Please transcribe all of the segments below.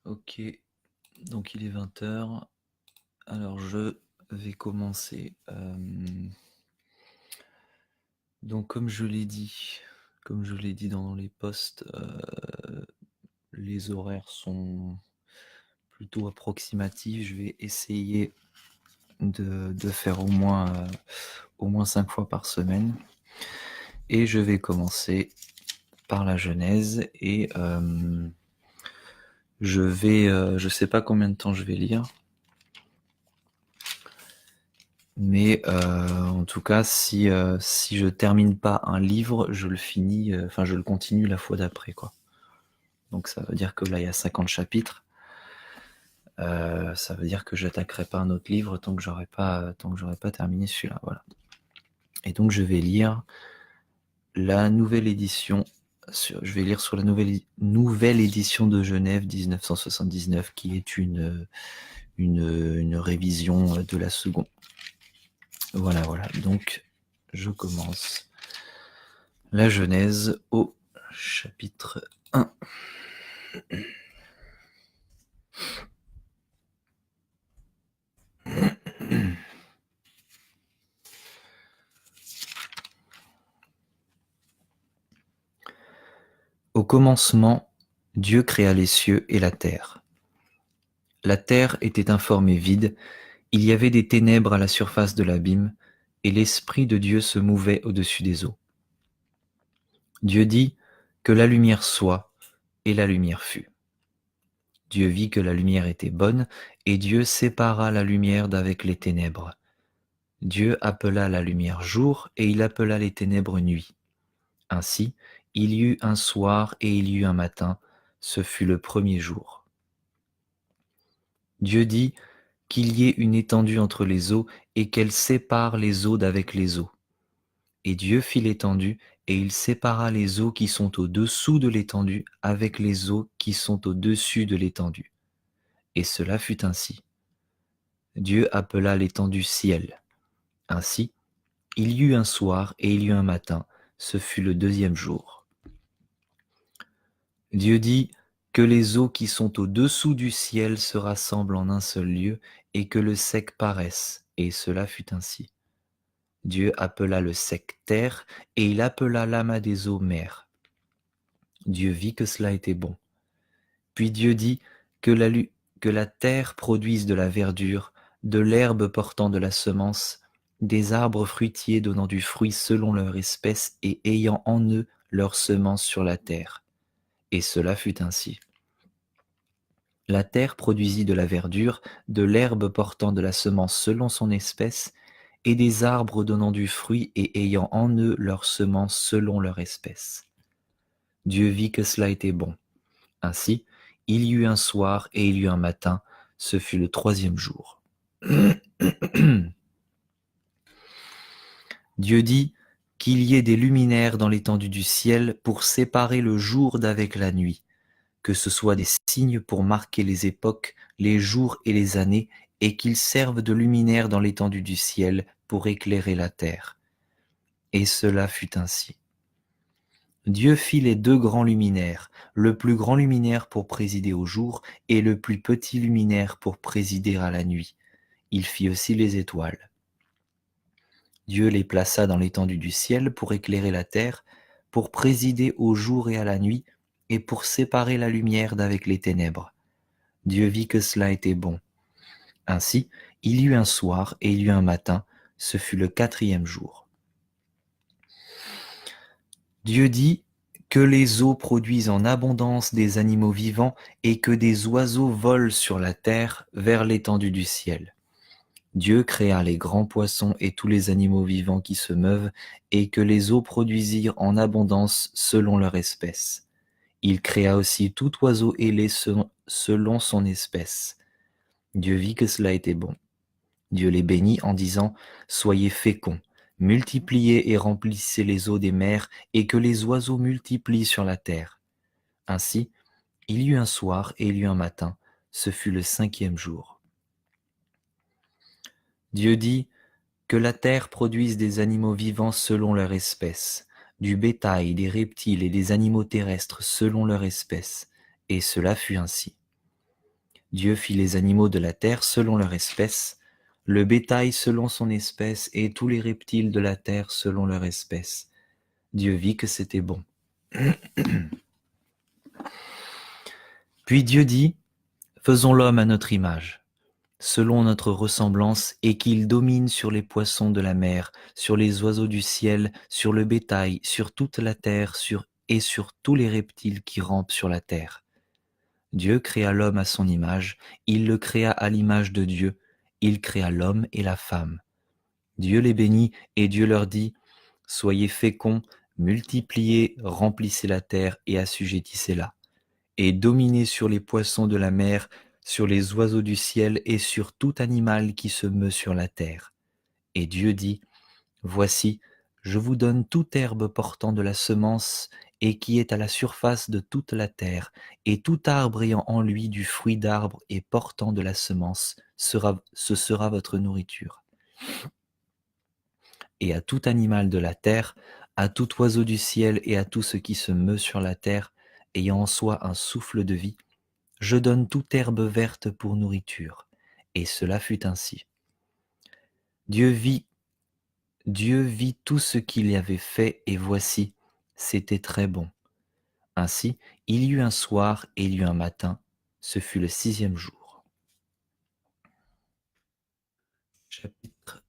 Ok, donc il est 20h. Alors je vais commencer. Donc comme je l'ai dit dans les posts, les horaires sont plutôt approximatifs. Je vais essayer de faire au moins 5 fois par semaine. Et je vais commencer par la Genèse et je sais pas combien de temps je vais lire, mais en tout cas, si je termine pas un livre, je le finis, je le continue la fois d'après, quoi. Donc ça veut dire que là, il y a 50 chapitres. Ça veut dire que j'attaquerai pas un autre livre tant que j'aurai pas terminé celui-là, voilà. Et donc je vais lire la nouvelle édition. Je vais lire sur la nouvelle édition de Genève 1979, qui est une révision de la seconde. Voilà. Donc, je commence la Genèse au chapitre 1. Au commencement, Dieu créa les cieux et la terre. La terre était informe et vide, il y avait des ténèbres à la surface de l'abîme, et l'Esprit de Dieu se mouvait au-dessus des eaux. Dieu dit que la lumière soit, et la lumière fut. Dieu vit que la lumière était bonne, et Dieu sépara la lumière d'avec les ténèbres. Dieu appela la lumière jour, et il appela les ténèbres nuit. Ainsi, il y eut un soir et il y eut un matin, ce fut le premier jour. Dieu dit qu'il y ait une étendue entre les eaux, et qu'elle sépare les eaux d'avec les eaux. Et Dieu fit l'étendue, et il sépara les eaux qui sont au-dessous de l'étendue avec les eaux qui sont au-dessus de l'étendue. Et cela fut ainsi. Dieu appela l'étendue ciel. Ainsi, il y eut un soir et il y eut un matin, ce fut le deuxième jour. Dieu dit que les eaux qui sont au-dessous du ciel se rassemblent en un seul lieu et que le sec paraisse, et cela fut ainsi. Dieu appela le sec terre et il appela l'amas des eaux mer. Dieu vit que cela était bon. Puis Dieu dit que la terre produise de la verdure, de l'herbe portant de la semence, des arbres fruitiers donnant du fruit selon leur espèce et ayant en eux leur semence sur la terre. Et cela fut ainsi. La terre produisit de la verdure, de l'herbe portant de la semence selon son espèce, et des arbres donnant du fruit et ayant en eux leur semence selon leur espèce. Dieu vit que cela était bon. Ainsi, il y eut un soir et il y eut un matin, ce fut le troisième jour. Dieu dit qu'il y ait des luminaires dans l'étendue du ciel pour séparer le jour d'avec la nuit, que ce soit des signes pour marquer les époques, les jours et les années, et qu'ils servent de luminaires dans l'étendue du ciel pour éclairer la terre. Et cela fut ainsi. Dieu fit les deux grands luminaires, le plus grand luminaire pour présider au jour et le plus petit luminaire pour présider à la nuit. Il fit aussi les étoiles. Dieu les plaça dans l'étendue du ciel pour éclairer la terre, pour présider au jour et à la nuit, et pour séparer la lumière d'avec les ténèbres. Dieu vit que cela était bon. Ainsi, il y eut un soir et il y eut un matin, ce fut le quatrième jour. Dieu dit que les eaux produisent en abondance des animaux vivants et que des oiseaux volent sur la terre vers l'étendue du ciel. Dieu créa les grands poissons et tous les animaux vivants qui se meuvent et que les eaux produisirent en abondance selon leur espèce. Il créa aussi tout oiseau ailé selon son espèce. Dieu vit que cela était bon. Dieu les bénit en disant « Soyez féconds, multipliez et remplissez les eaux des mers, et que les oiseaux multiplient sur la terre. » Ainsi, il y eut un soir et il y eut un matin, ce fut le cinquième jour. Dieu dit que la terre produise des animaux vivants selon leur espèce, du bétail, des reptiles et des animaux terrestres selon leur espèce, et cela fut ainsi. Dieu fit les animaux de la terre selon leur espèce, le bétail selon son espèce, et tous les reptiles de la terre selon leur espèce. Dieu vit que c'était bon. Puis Dieu dit, faisons l'homme à notre image, selon notre ressemblance, et qu'il domine sur les poissons de la mer, sur les oiseaux du ciel, sur le bétail, sur toute la terre, et sur tous les reptiles qui rampent sur la terre. Dieu créa l'homme à son image, il le créa à l'image de Dieu, il créa l'homme et la femme. Dieu les bénit, et Dieu leur dit, soyez féconds, multipliez, remplissez la terre et assujettissez-la, et dominez sur les poissons de la mer, sur les oiseaux du ciel et sur tout animal qui se meut sur la terre. Et Dieu dit, voici, je vous donne toute herbe portant de la semence et qui est à la surface de toute la terre, et tout arbre ayant en lui du fruit d'arbre et portant de la semence, ce sera votre nourriture. Et à tout animal de la terre, à tout oiseau du ciel et à tout ce qui se meut sur la terre, ayant en soi un souffle de vie, je donne toute herbe verte pour nourriture. Et cela fut ainsi. Dieu vit tout ce qu'il y avait fait, et voici, c'était très bon. Ainsi, il y eut un soir et il y eut un matin, ce fut le 6e jour. Chapitre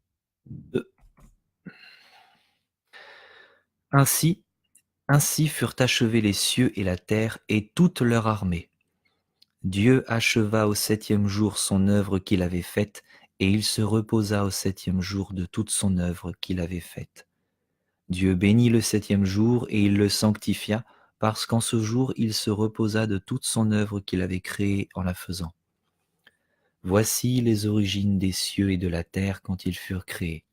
2. Ainsi furent achevés les cieux et la terre et toute leur armée. Dieu acheva au 7e jour son œuvre qu'il avait faite, et il se reposa au 7e jour de toute son œuvre qu'il avait faite. Dieu bénit le 7e jour et il le sanctifia, parce qu'en ce jour il se reposa de toute son œuvre qu'il avait créée en la faisant. Voici les origines des cieux et de la terre quand ils furent créés.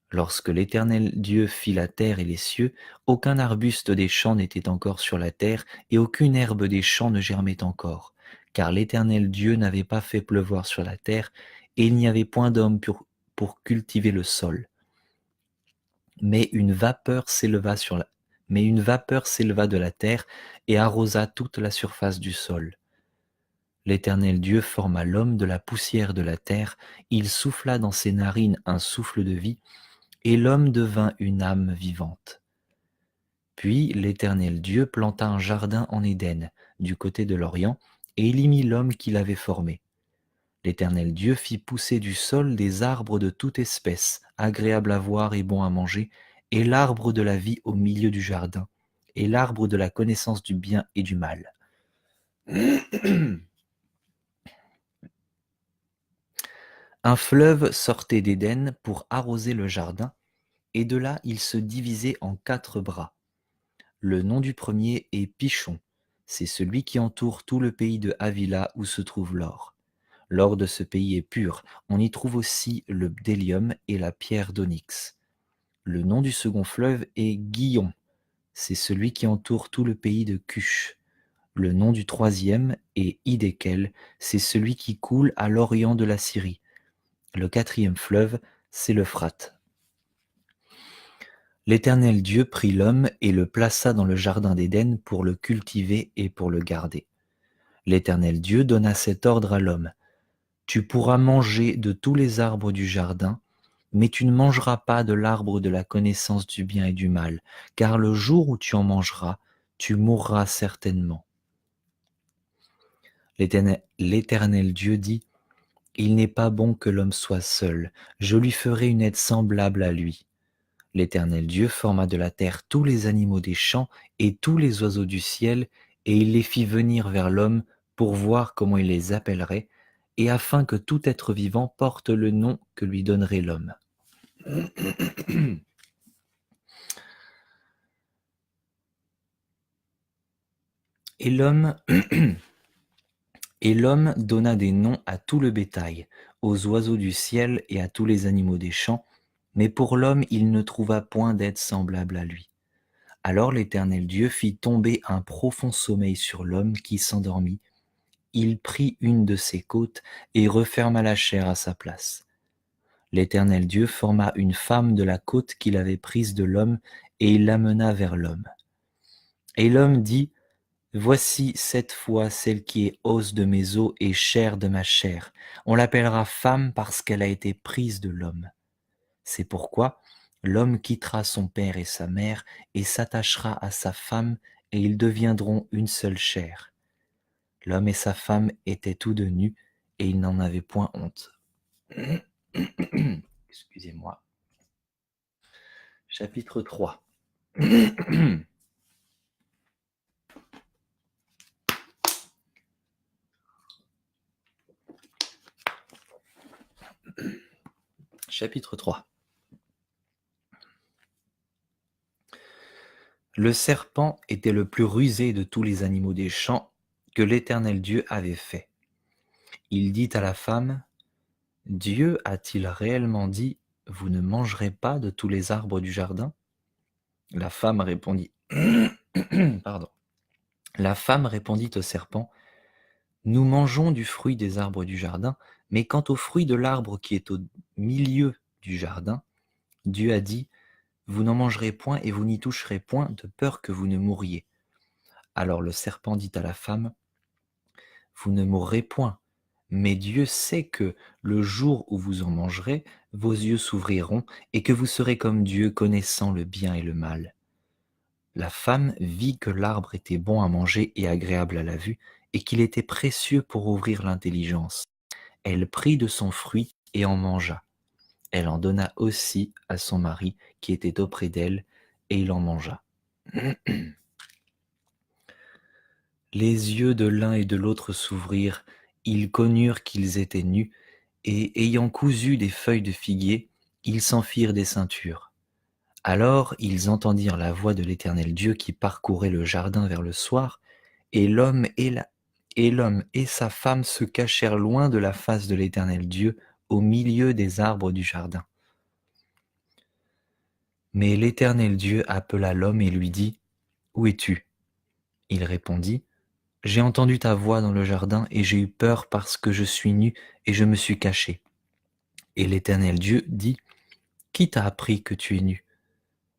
Lorsque l'Éternel Dieu fit la terre et les cieux, aucun arbuste des champs n'était encore sur la terre, et aucune herbe des champs ne germait encore, car l'Éternel Dieu n'avait pas fait pleuvoir sur la terre, et il n'y avait point d'homme pour cultiver le sol. Mais une vapeur s'éleva de la terre et arrosa toute la surface du sol. L'Éternel Dieu forma l'homme de la poussière de la terre, il souffla dans ses narines un souffle de vie, et l'homme devint une âme vivante. Puis l'Éternel Dieu planta un jardin en Éden, du côté de l'Orient, et il y mit l'homme qu'il avait formé. L'Éternel Dieu fit pousser du sol des arbres de toute espèce, agréables à voir et bons à manger, et l'arbre de la vie au milieu du jardin, et l'arbre de la connaissance du bien et du mal. Un fleuve sortait d'Éden pour arroser le jardin, et de là il se divisait en 4 bras. Le nom du premier est Pichon, c'est celui qui entoure tout le pays de Havila où se trouve l'or. L'or de ce pays est pur, on y trouve aussi le bdellium et la pierre d'onyx. Le nom du second fleuve est Gihon, c'est celui qui entoure tout le pays de Cush. Le nom du troisième est Hidékel, c'est celui qui coule à l'orient de la Syrie. Le 4e fleuve, c'est l'Euphrate. L'Éternel Dieu prit l'homme et le plaça dans le jardin d'Éden pour le cultiver et pour le garder. L'Éternel Dieu donna cet ordre à l'homme. Tu pourras manger de tous les arbres du jardin, mais tu ne mangeras pas de l'arbre de la connaissance du bien et du mal, car le jour où tu en mangeras, tu mourras certainement. L'Éternel Dieu dit, il n'est pas bon que l'homme soit seul, je lui ferai une aide semblable à lui. L'Éternel Dieu forma de la terre tous les animaux des champs et tous les oiseaux du ciel, et il les fit venir vers l'homme pour voir comment il les appellerait, et afin que tout être vivant porte le nom que lui donnerait l'homme. Et l'homme donna des noms à tout le bétail, aux oiseaux du ciel et à tous les animaux des champs, mais pour l'homme il ne trouva point d'aide semblable à lui. Alors l'Éternel Dieu fit tomber un profond sommeil sur l'homme qui s'endormit. Il prit une de ses côtes et referma la chair à sa place. L'Éternel Dieu forma une femme de la côte qu'il avait prise de l'homme, et il l'amena vers l'homme. Et l'homme dit, Voici cette fois celle qui est os de mes os et chair de ma chair. On l'appellera femme parce qu'elle a été prise de l'homme. C'est pourquoi l'homme quittera son père et sa mère et s'attachera à sa femme et ils deviendront une seule chair. L'homme et sa femme étaient tous deux nus et ils n'en avaient point honte. Excusez-moi. Chapitre 3. Chapitre 3. Le serpent était le plus rusé de tous les animaux des champs que l'Éternel Dieu avait fait. Il dit à la femme, Dieu a-t-il réellement dit, vous ne mangerez pas de tous les arbres du jardin? La femme répondit, Pardon. La femme répondit au serpent, nous mangeons du fruit des arbres du jardin, mais quant au fruit de l'arbre qui est au milieu du jardin, Dieu a dit, vous n'en mangerez point et vous n'y toucherez point de peur que vous ne mouriez. Alors le serpent dit à la femme, vous ne mourrez point, mais Dieu sait que le jour où vous en mangerez, vos yeux s'ouvriront et que vous serez comme Dieu, connaissant le bien et le mal. La femme vit que l'arbre était bon à manger et agréable à la vue, et qu'il était précieux pour ouvrir l'intelligence. Elle prit de son fruit et en mangea. Elle en donna aussi à son mari qui était auprès d'elle, et il en mangea. Les yeux de l'un et de l'autre s'ouvrirent, ils connurent qu'ils étaient nus, et ayant cousu des feuilles de figuier, ils s'en firent des ceintures. Alors ils entendirent la voix de l'Éternel Dieu qui parcourait le jardin vers le soir, et l'homme et sa femme se cachèrent loin de la face de l'Éternel Dieu, au milieu des arbres du jardin. Mais l'Éternel Dieu appela l'homme et lui dit, où es-tu? Il répondit, j'ai entendu ta voix dans le jardin et j'ai eu peur parce que je suis nu et je me suis caché. Et l'Éternel Dieu dit, qui t'a appris que tu es nu?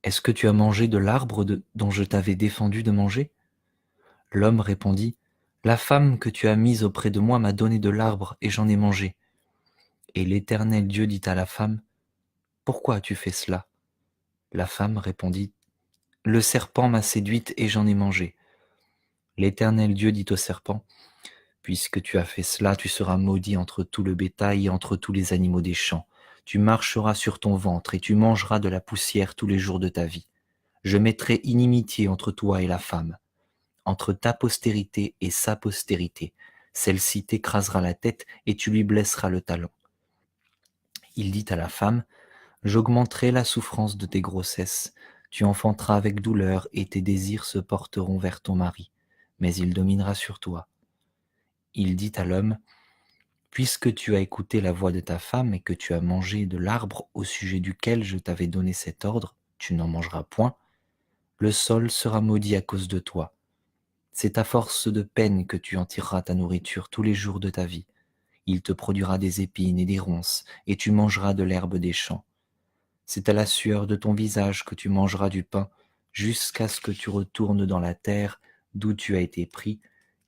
Est-ce que tu as mangé de l'arbre dont je t'avais défendu de manger? L'homme répondit, la femme que tu as mise auprès de moi m'a donné de l'arbre et j'en ai mangé. Et l'Éternel Dieu dit à la femme, pourquoi as-tu fait cela? La femme répondit, le serpent m'a séduite et j'en ai mangé. L'Éternel Dieu dit au serpent, puisque tu as fait cela, tu seras maudit entre tout le bétail et entre tous les animaux des champs. Tu marcheras sur ton ventre et tu mangeras de la poussière tous les jours de ta vie. Je mettrai inimitié entre toi et la femme, entre ta postérité et sa postérité. Celle-ci t'écrasera la tête et tu lui blesseras le talon. Il dit à la femme, j'augmenterai la souffrance de tes grossesses. Tu enfanteras avec douleur et tes désirs se porteront vers ton mari, mais il dominera sur toi. Il dit à l'homme, puisque tu as écouté la voix de ta femme et que tu as mangé de l'arbre au sujet duquel je t'avais donné cet ordre, tu n'en mangeras point, le sol sera maudit à cause de toi. C'est à force de peine que tu en tireras ta nourriture tous les jours de ta vie. Il te produira des épines et des ronces, et tu mangeras de l'herbe des champs. C'est à la sueur de ton visage que tu mangeras du pain, jusqu'à ce que tu retournes dans la terre d'où tu as été pris,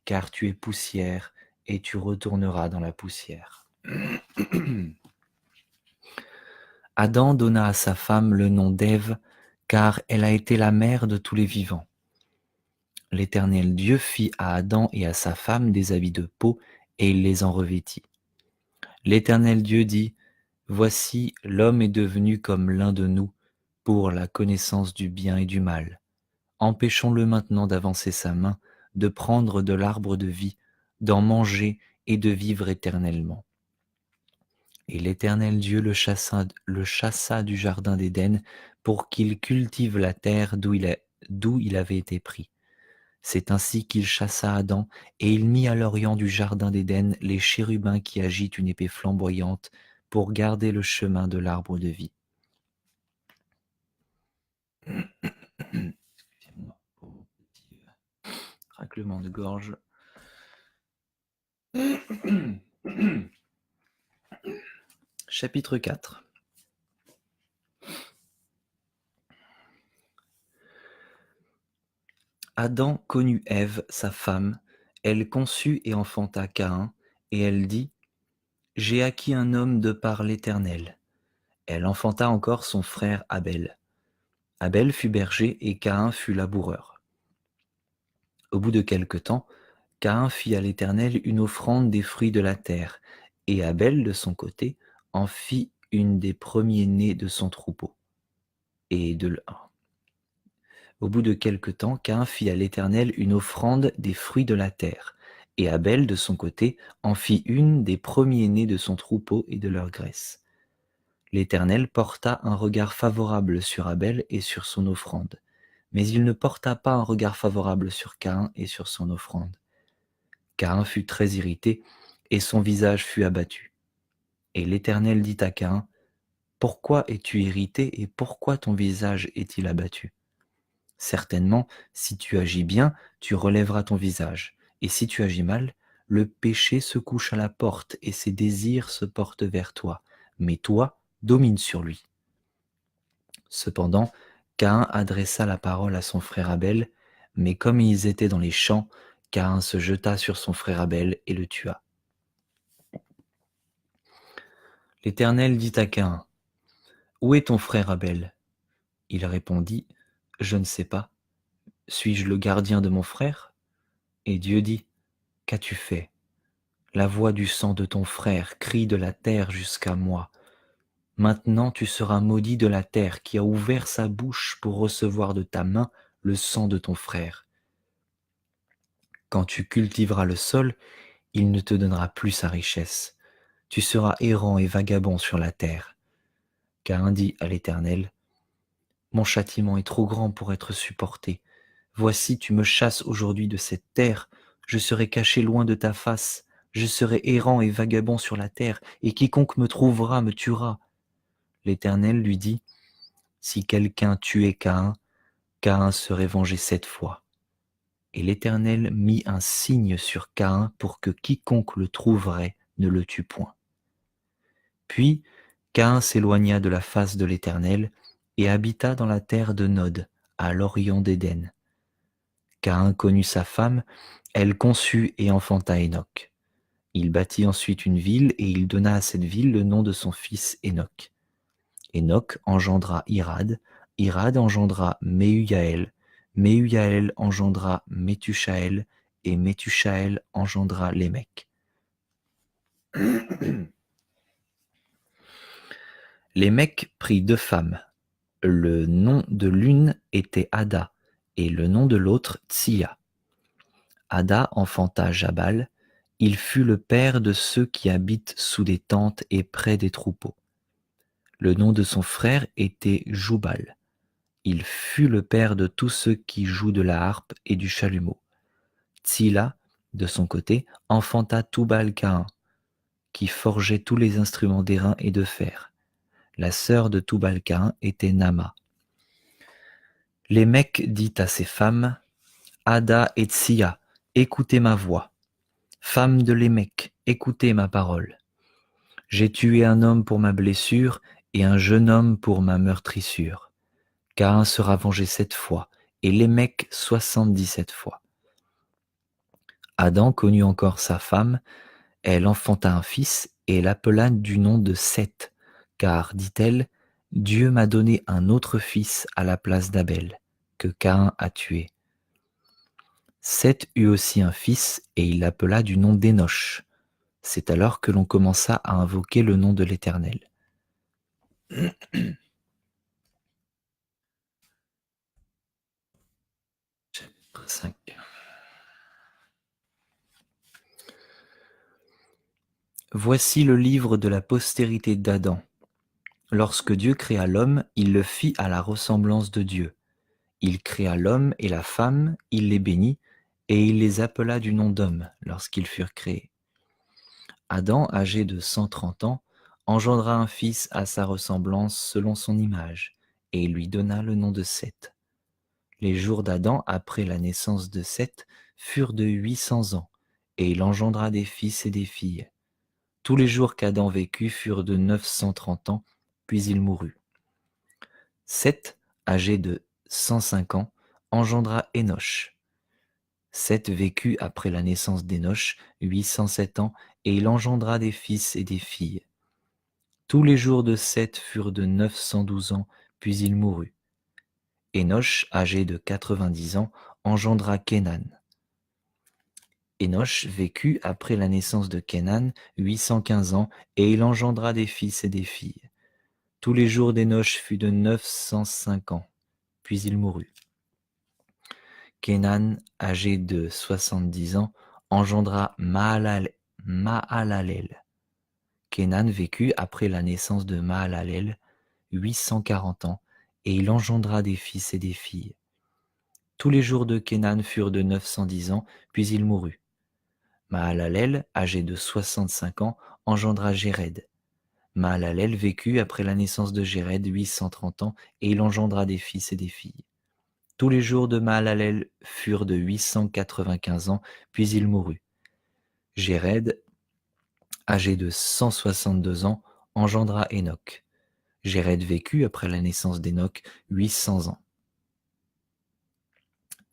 car tu es poussière, et tu retourneras dans la poussière. Adam donna à sa femme le nom d'Ève, car elle a été la mère de tous les vivants. L'Éternel Dieu fit à Adam et à sa femme des habits de peau, et il les en revêtit. L'Éternel Dieu dit, voici, l'homme est devenu comme l'un de nous, pour la connaissance du bien et du mal. Empêchons-le maintenant d'avancer sa main, de prendre de l'arbre de vie, d'en manger et de vivre éternellement. Et l'Éternel Dieu le chassa du jardin d'Éden pour qu'il cultive la terre d'où il avait été pris. C'est ainsi qu'il chassa Adam, et il mit à l'orient du jardin d'Éden les chérubins qui agitent une épée flamboyante pour garder le chemin de l'arbre de vie. Excusez-moi pour mon petit raclement de gorge. Chapitre 4. Adam connut Ève, sa femme, elle conçut et enfanta Caïn, et elle dit: J'ai acquis un homme de par l'Éternel. Elle enfanta encore son frère Abel. Abel fut berger et Caïn fut laboureur. Au bout de quelque temps, Caïn fit à l'Éternel une offrande des fruits de la terre, et Abel, de son côté, en fit une des premiers-nés de son troupeau. Au bout de quelque temps, Caïn fit à l'Éternel une offrande des fruits de la terre, et Abel, de son côté, en fit une des premiers-nés de son troupeau et de leur graisse. L'Éternel porta un regard favorable sur Abel et sur son offrande, mais il ne porta pas un regard favorable sur Caïn et sur son offrande. Caïn fut très irrité, et son visage fut abattu. Et l'Éternel dit à Caïn: Pourquoi es-tu irrité et pourquoi ton visage est-il abattu? Certainement, si tu agis bien, tu relèveras ton visage, et si tu agis mal, le péché se couche à la porte et ses désirs se portent vers toi, mais toi, domine sur lui. Cependant, Caïn adressa la parole à son frère Abel, mais comme ils étaient dans les champs, Caïn se jeta sur son frère Abel et le tua. L'Éternel dit à Caïn: Où est ton frère Abel? Il répondit: Je ne sais pas. Suis-je le gardien de mon frère? Et Dieu dit: Qu'as-tu fait? La voix du sang de ton frère crie de la terre jusqu'à moi. Maintenant tu seras maudit de la terre qui a ouvert sa bouche pour recevoir de ta main le sang de ton frère. Quand tu cultiveras le sol, il ne te donnera plus sa richesse. Tu seras errant et vagabond sur la terre. Caïn dit à l'Éternel: Mon châtiment est trop grand pour être supporté. Voici, tu me chasses aujourd'hui de cette terre, je serai caché loin de ta face, je serai errant et vagabond sur la terre, et quiconque me trouvera me tuera. L'Éternel lui dit: Si quelqu'un tuait Caïn, Caïn serait vengé 7 fois. Et l'Éternel mit un signe sur Caïn pour que quiconque le trouverait ne le tue point. Puis Caïn s'éloigna de la face de l'Éternel et habita dans la terre de Nod, à l'orient d'Éden. Caïn connut sa femme, elle conçut et enfanta Hénoc. Il bâtit ensuite une ville et il donna à cette ville le nom de son fils Hénoc. Hénoc engendra Irad, Irad engendra Mehujaël, Mehujaël engendra Méthuchaël et Méthuchaël engendra Lémec. Lémec prit 2 femmes. Le nom de l'une était Ada et le nom de l'autre Tsia. Ada enfanta Jabal, il fut le père de ceux qui habitent sous des tentes et près des troupeaux. Le nom de son frère était Joubal. Il fut le père de tous ceux qui jouent de la harpe et du chalumeau. Tsila, de son côté, enfanta Toubal-Caïn, qui forgeait tous les instruments d'airain et de fer. La sœur de Toubal-Caïn était Nama. Lémec dit à ses femmes: Ada et Tsia, écoutez ma voix. Femmes de Lémec, écoutez ma parole. J'ai tué un homme pour ma blessure et un jeune homme pour ma meurtrissure. Caïn sera vengé 7 fois, et Lémec 77 fois. Adam connut encore sa femme, elle enfanta un fils et l'appela du nom de Seth, car, dit-elle, Dieu m'a donné un autre fils à la place d'Abel, que Caïn a tué. Seth eut aussi un fils et il l'appela du nom d'Énoch. C'est alors que l'on commença à invoquer le nom de l'Éternel. Chapitre 5. Voici le livre de la postérité d'Adam. Lorsque Dieu créa l'homme, il le fit à la ressemblance de Dieu. Il créa l'homme et la femme, il les bénit, et il les appela du nom d'homme lorsqu'ils furent créés. Adam, âgé de 130 ans, engendra un fils à sa ressemblance selon son image, et il lui donna le nom de Seth. Les jours d'Adam après la naissance de Seth furent de 800 ans, et il engendra des fils et des filles. Tous les jours qu'Adam vécut furent de 930 ans, puis il mourut. Seth, âgé de 105 ans, engendra Énoch. Seth vécut après la naissance d'Énoch 807 ans, et il engendra des fils et des filles. Tous les jours de Seth furent de 912 ans, puis il mourut. Énoch, âgé de 90 ans, engendra Kénan. Énoch vécut après la naissance de Kénan 815 ans, et il engendra des fils et des filles. Tous les jours d'Énoch furent de 905 ans, puis il mourut. Kénan, âgé de 70 ans, engendra Mahalalel. Kénan vécut après la naissance de Mahalalel 840 ans, et il engendra des fils et des filles. Tous les jours de Kénan furent de 910 ans, puis il mourut. Mahalalel, âgé de 65 ans, engendra Jéred. Mahalalel vécut après la naissance de Jéred 830 ans, et il engendra des fils et des filles. Tous les jours de Mahalalel furent de 895 ans, puis il mourut. Jéred, âgé de 162 ans, engendra Enoch. Jéred vécut après la naissance d'Enoch 800 ans.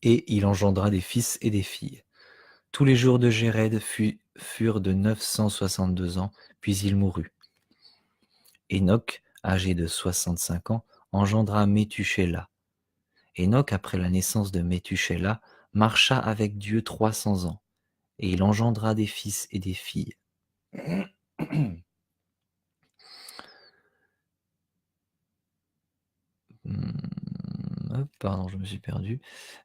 Et il engendra des fils et des filles. Tous les jours de Jéred furent de 962 ans, puis il mourut. Enoch, âgé de 65 ans, engendra Méthusélah. Enoch, après la naissance de Méthusélah, marcha avec Dieu 300 ans, et il engendra des fils et des filles. Pardon, je me suis perdu.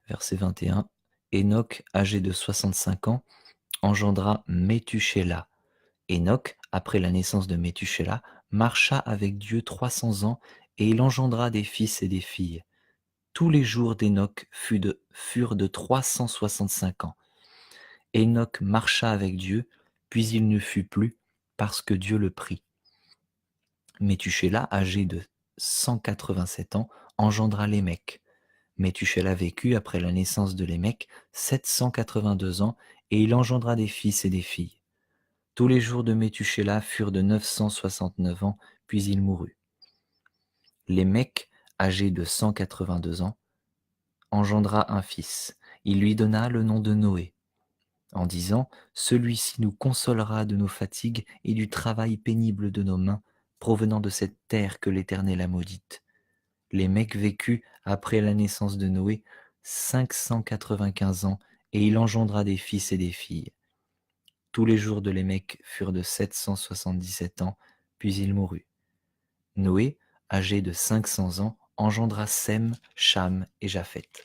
Verset 21. Enoch, âgé de 65 ans, engendra Méthusélah. Enoch, après la naissance de Méthusélah, marcha avec Dieu 300 ans, et il engendra des fils et des filles. Tous les jours d'Enoch furent de 365 ans. Enoch marcha avec Dieu, puis il ne fut plus, parce que Dieu le prit. Méthusélah, âgé de 187 ans, engendra Lémec. Méthusélah vécut après la naissance de Lémec 782 ans, et il engendra des fils et des filles. Tous les jours de Méthusélah furent de 969 ans, puis il mourut. Lémec, âgé de 182 ans, engendra un fils. Il lui donna le nom de Noé, en disant : « Celui-ci nous consolera de nos fatigues et du travail pénible de nos mains, provenant de cette terre que l'Éternel a maudite. » Lémec vécut après la naissance de Noé 595 ans, et il engendra des fils et des filles. Tous les jours de Lémec furent de 777 ans, puis il mourut. Noé, âgé de 500 ans, engendra Sem, Cham et Japheth.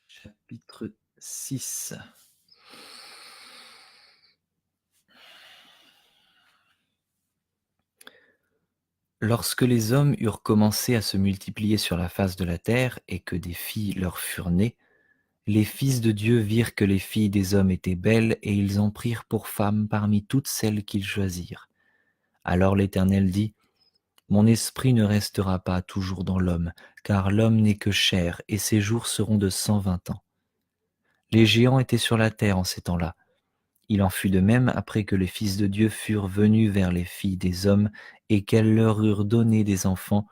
Chapitre 6. Lorsque les hommes eurent commencé à se multiplier sur la face de la terre et que des filles leur furent nées, les fils de Dieu virent que les filles des hommes étaient belles, et ils en prirent pour femmes parmi toutes celles qu'ils choisirent. Alors l'Éternel dit : « Mon esprit ne restera pas toujours dans l'homme, car l'homme n'est que chair, et ses jours seront de 120 ans. » Les géants étaient sur la terre en ces temps-là. Il en fut de même après que les fils de Dieu furent venus vers les filles des hommes, et qu'elles leur eurent donné des enfants.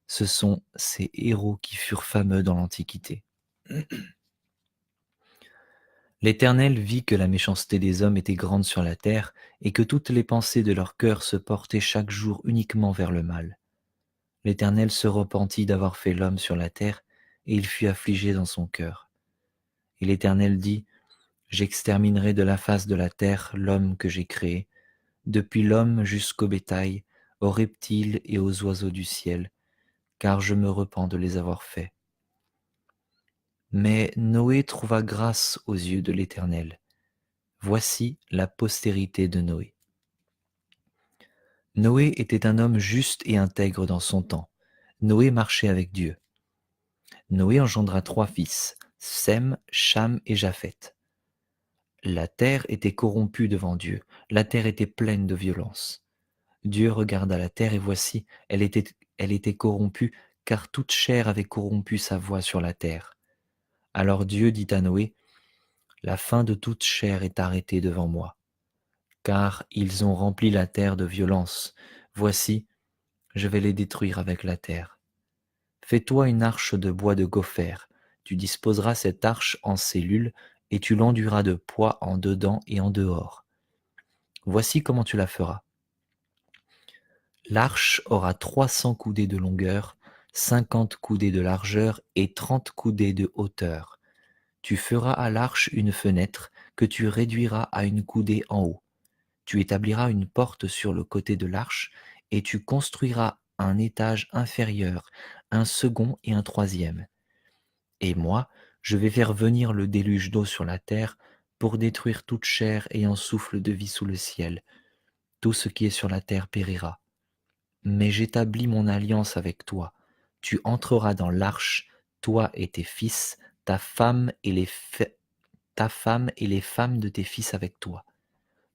Ce sont ces héros qui furent fameux dans l'Antiquité. L'Éternel vit que la méchanceté des hommes était grande sur la terre, et que toutes les pensées de leur cœur se portaient chaque jour uniquement vers le mal. L'Éternel se repentit d'avoir fait l'homme sur la terre, et il fut affligé dans son cœur. Et l'Éternel dit : « J'exterminerai de la face de la terre l'homme que j'ai créé, depuis l'homme jusqu'au bétail, aux reptiles et aux oiseaux du ciel, car je me repens de les avoir faits. » Mais Noé trouva grâce aux yeux de l'Éternel. Voici la postérité de Noé. Noé était un homme juste et intègre dans son temps. Noé marchait avec Dieu. Noé engendra 3 fils, Sem, Cham et Japheth. La terre était corrompue devant Dieu, la terre était pleine de violence. Dieu regarda la terre, et voici, elle était corrompue, car toute chair avait corrompu sa voie sur la terre. Alors Dieu dit à Noé : « La fin de toute chair est arrêtée devant moi, car ils ont rempli la terre de violence. Voici, Je vais les détruire avec la terre. Fais-toi une arche de bois de gopher. Tu disposeras cette arche en cellules et tu l'enduiras de poids en dedans et en dehors. Voici comment tu la feras. L'arche aura 300 coudées de longueur, 50 coudées de largeur et 30 coudées de hauteur. Tu feras à l'arche une fenêtre que tu réduiras à une coudée en haut. Tu établiras une porte sur le côté de l'arche et tu construiras un étage inférieur, un second et un troisième. Et moi, je vais faire venir le déluge d'eau sur la terre pour détruire toute chair ayant souffle de vie sous le ciel. Tout ce qui est sur la terre périra. Mais j'établis mon alliance avec toi. Tu entreras dans l'arche, toi et tes fils, ta femme et ta femme et les femmes de tes fils avec toi.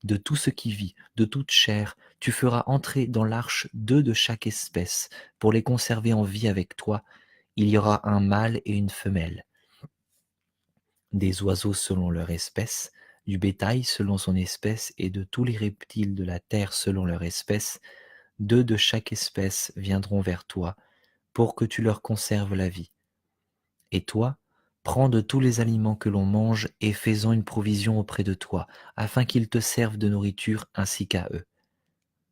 De tout ce qui vit, de toute chair, tu feras entrer dans l'arche 2 de chaque espèce, pour les conserver en vie avec toi. Il y aura un mâle et une femelle. Des oiseaux selon leur espèce, du bétail selon son espèce, et de tous les reptiles de la terre selon leur espèce, 2 de chaque espèce viendront vers toi, pour que tu leur conserves la vie. Et toi, prends de tous les aliments que l'on mange et fais-en une provision auprès de toi, afin qu'ils te servent de nourriture ainsi qu'à eux.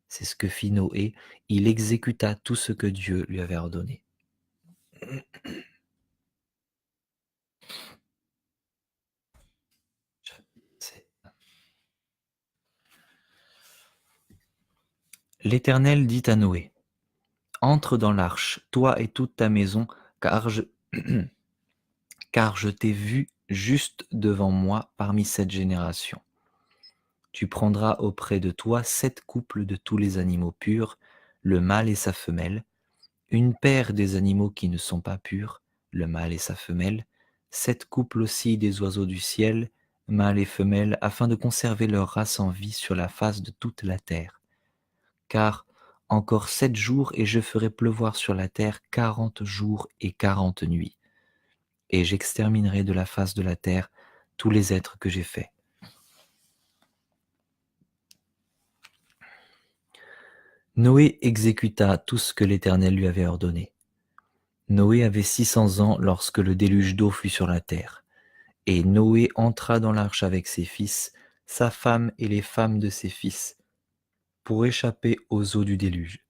C'est ce que fit Noé, il exécuta tout ce que Dieu lui avait ordonné. L'Éternel dit à Noé, entre dans l'arche, toi et toute ta maison, car je, car je t'ai vu juste devant moi parmi cette génération. Tu prendras auprès de toi 7 couples de tous les animaux purs, le mâle et sa femelle, une paire des animaux qui ne sont pas purs, le mâle et sa femelle, 7 couples aussi des oiseaux du ciel, mâle et femelle, afin de conserver leur race en vie sur la face de toute la terre. Car encore 7 jours et je ferai pleuvoir sur la terre 40 jours et 40 nuits. Et j'exterminerai de la face de la terre tous les êtres que j'ai faits. Noé exécuta tout ce que l'Éternel lui avait ordonné. Noé avait 600 ans lorsque le déluge d'eau fut sur la terre. Et Noé entra dans l'arche avec ses fils, sa femme et les femmes de ses fils, pour échapper aux eaux du déluge.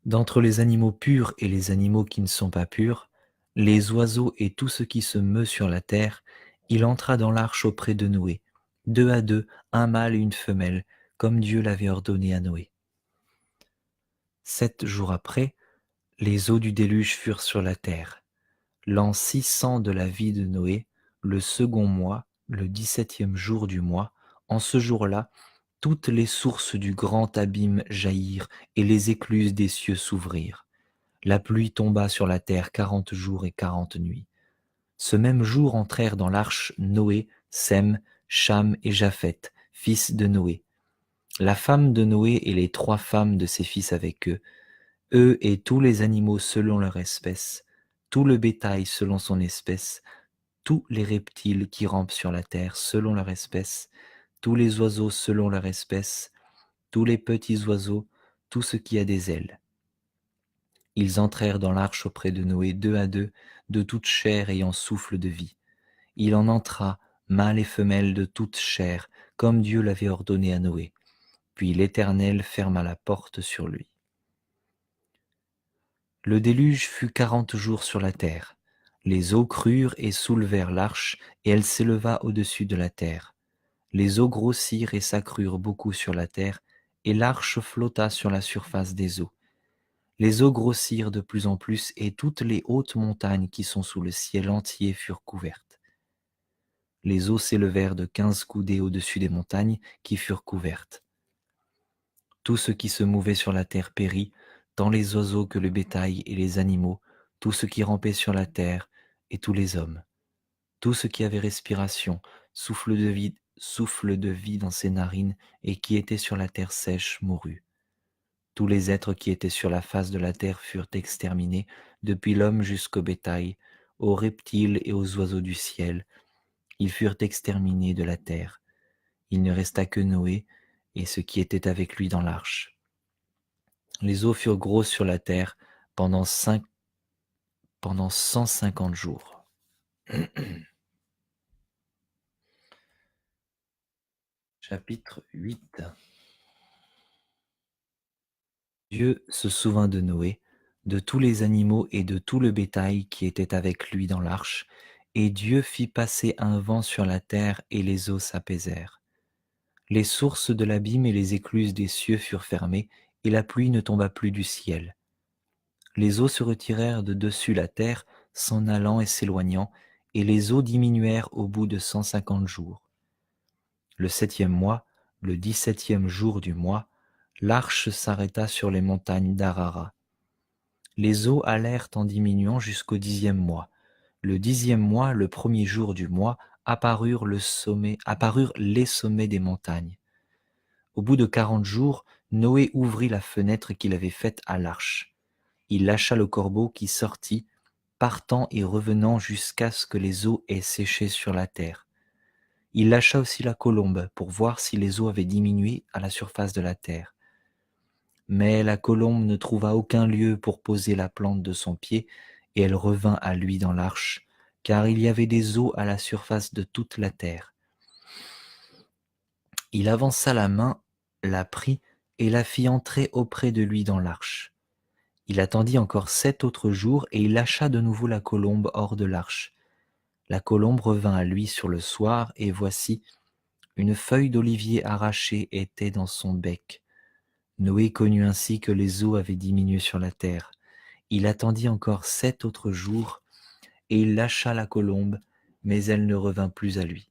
D'entre les animaux purs et les animaux qui ne sont pas purs, les oiseaux et tout ce qui se meut sur la terre, il entra dans l'arche auprès de Noé, 2 à 2, un mâle et une femelle, comme Dieu l'avait ordonné à Noé. 7 jours après, les eaux du déluge furent sur la terre. L'an 600 de la vie de Noé, le second mois, le 17e jour du mois, en ce jour-là, toutes les sources du grand abîme jaillirent et les écluses des cieux s'ouvrirent. La pluie tomba sur la terre 40 jours et 40 nuits. Ce même jour entrèrent dans l'arche Noé, Sem, Cham et Japheth, fils de Noé. La femme de Noé et les 3 femmes de ses fils avec eux, eux et tous les animaux selon leur espèce, tout le bétail selon son espèce, tous les reptiles qui rampent sur la terre selon leur espèce, tous les oiseaux selon leur espèce, tous les petits oiseaux, tout ce qui a des ailes. Ils entrèrent dans l'arche auprès de Noé 2 à 2, de toute chair ayant souffle de vie. Il en entra, mâle et femelle de toute chair, comme Dieu l'avait ordonné à Noé. Puis l'Éternel ferma la porte sur lui. Le déluge fut 40 jours sur la terre. Les eaux crurent et soulevèrent l'arche, et elle s'éleva au-dessus de la terre. Les eaux grossirent et s'accrurent beaucoup sur la terre, et l'arche flotta sur la surface des eaux. Les eaux grossirent de plus en plus, et toutes les hautes montagnes qui sont sous le ciel entier furent couvertes. Les eaux s'élevèrent de 15 coudées au-dessus des montagnes qui furent couvertes. Tout ce qui se mouvait sur la terre périt, tant les oiseaux que le bétail et les animaux, tout ce qui rampait sur la terre et tous les hommes. Tout ce qui avait respiration, souffle de vie dans ses narines et qui était sur la terre sèche mourut. Tous les êtres qui étaient sur la face de la terre furent exterminés, depuis l'homme jusqu'au bétail, aux reptiles et aux oiseaux du ciel. Ils furent exterminés de la terre. Il ne resta que Noé et ce qui était avec lui dans l'arche. Les eaux furent grosses sur la terre pendant 150 jours. Chapitre 8. Dieu se souvint de Noé, de tous les animaux et de tout le bétail qui était avec lui dans l'arche, et Dieu fit passer un vent sur la terre et les eaux s'apaisèrent. Les sources de l'abîme et les écluses des cieux furent fermées, et la pluie ne tomba plus du ciel. Les eaux se retirèrent de dessus la terre, s'en allant et s'éloignant, et les eaux diminuèrent au bout de 150 jours. Le 7e mois, le 17e jour du mois, l'arche s'arrêta sur les montagnes d'Arara. Les eaux allèrent en diminuant jusqu'au 10e mois. Le 10e mois, le premier jour du mois, apparurent les sommets des montagnes. Au bout de 40 jours, Noé ouvrit la fenêtre qu'il avait faite à l'arche. Il lâcha le corbeau qui sortit, partant et revenant jusqu'à ce que les eaux aient séché sur la terre. Il lâcha aussi la colombe pour voir si les eaux avaient diminué à la surface de la terre. Mais la colombe ne trouva aucun lieu pour poser la plante de son pied, et elle revint à lui dans l'arche, car il y avait des eaux à la surface de toute la terre. Il avança la main, la prit, et la fit entrer auprès de lui dans l'arche. Il attendit encore 7 autres jours, et il lâcha de nouveau la colombe hors de l'arche. La colombe revint à lui sur le soir, et voici, une feuille d'olivier arrachée était dans son bec. Noé connut ainsi que les eaux avaient diminué sur la terre. Il attendit encore 7 autres jours, et il lâcha la colombe, mais elle ne revint plus à lui.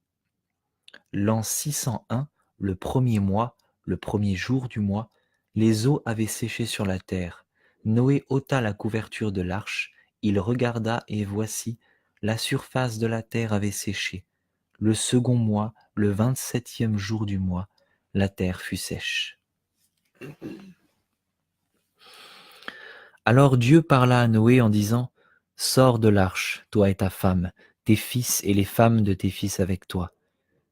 L'an 601, le premier mois, le premier jour du mois, les eaux avaient séché sur la terre. Noé ôta la couverture de l'arche, il regarda, et voici, la surface de la terre avait séché. Le second mois, le 27e jour du mois, la terre fut sèche. Alors Dieu parla à Noé en disant, « Sors de l'arche, toi et ta femme, tes fils et les femmes de tes fils avec toi.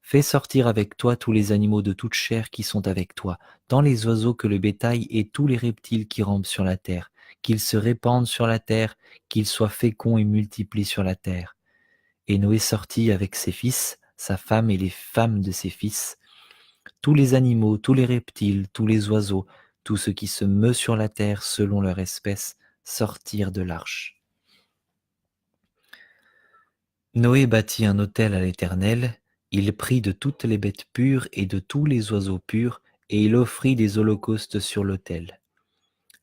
Fais sortir avec toi tous les animaux de toute chair qui sont avec toi, tant les oiseaux que le bétail et tous les reptiles qui rampent sur la terre, qu'ils se répandent sur la terre, qu'ils soient féconds et multiplient sur la terre. » Et Noé sortit avec ses fils, sa femme et les femmes de ses fils, tous les animaux, tous les reptiles, tous les oiseaux, tout ce qui se meut sur la terre selon leur espèce, sortirent de l'arche. Noé bâtit un autel à l'Éternel, il prit de toutes les bêtes pures et de tous les oiseaux purs, et il offrit des holocaustes sur l'autel.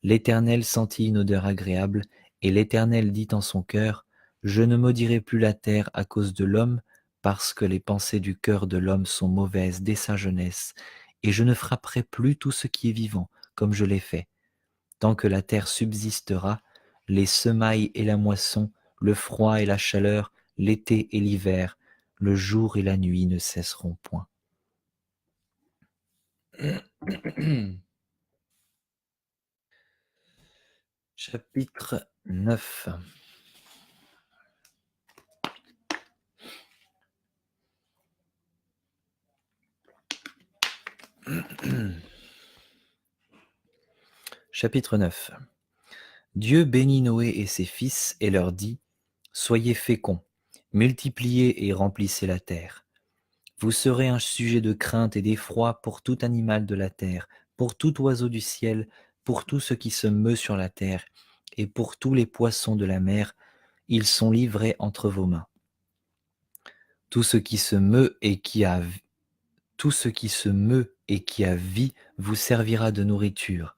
L'Éternel sentit une odeur agréable, et l'Éternel dit en son cœur, « Je ne maudirai plus la terre à cause de l'homme, parce que les pensées du cœur de l'homme sont mauvaises dès sa jeunesse, et je ne frapperai plus tout ce qui est vivant, comme je l'ai fait. Tant que la terre subsistera, les semailles et la moisson, le froid et la chaleur, l'été et l'hiver, le jour et la nuit ne cesseront point. » Chapitre 9. Chapitre 9. Dieu bénit Noé et ses fils et leur dit, « Soyez féconds, multipliez et remplissez la terre. Vous serez un sujet de crainte et d'effroi pour tout animal de la terre, pour tout oiseau du ciel, pour tout ce qui se meut sur la terre, et pour tous les poissons de la mer, ils sont livrés entre vos mains. Tout ce qui se meut et qui a vie vous servira de nourriture.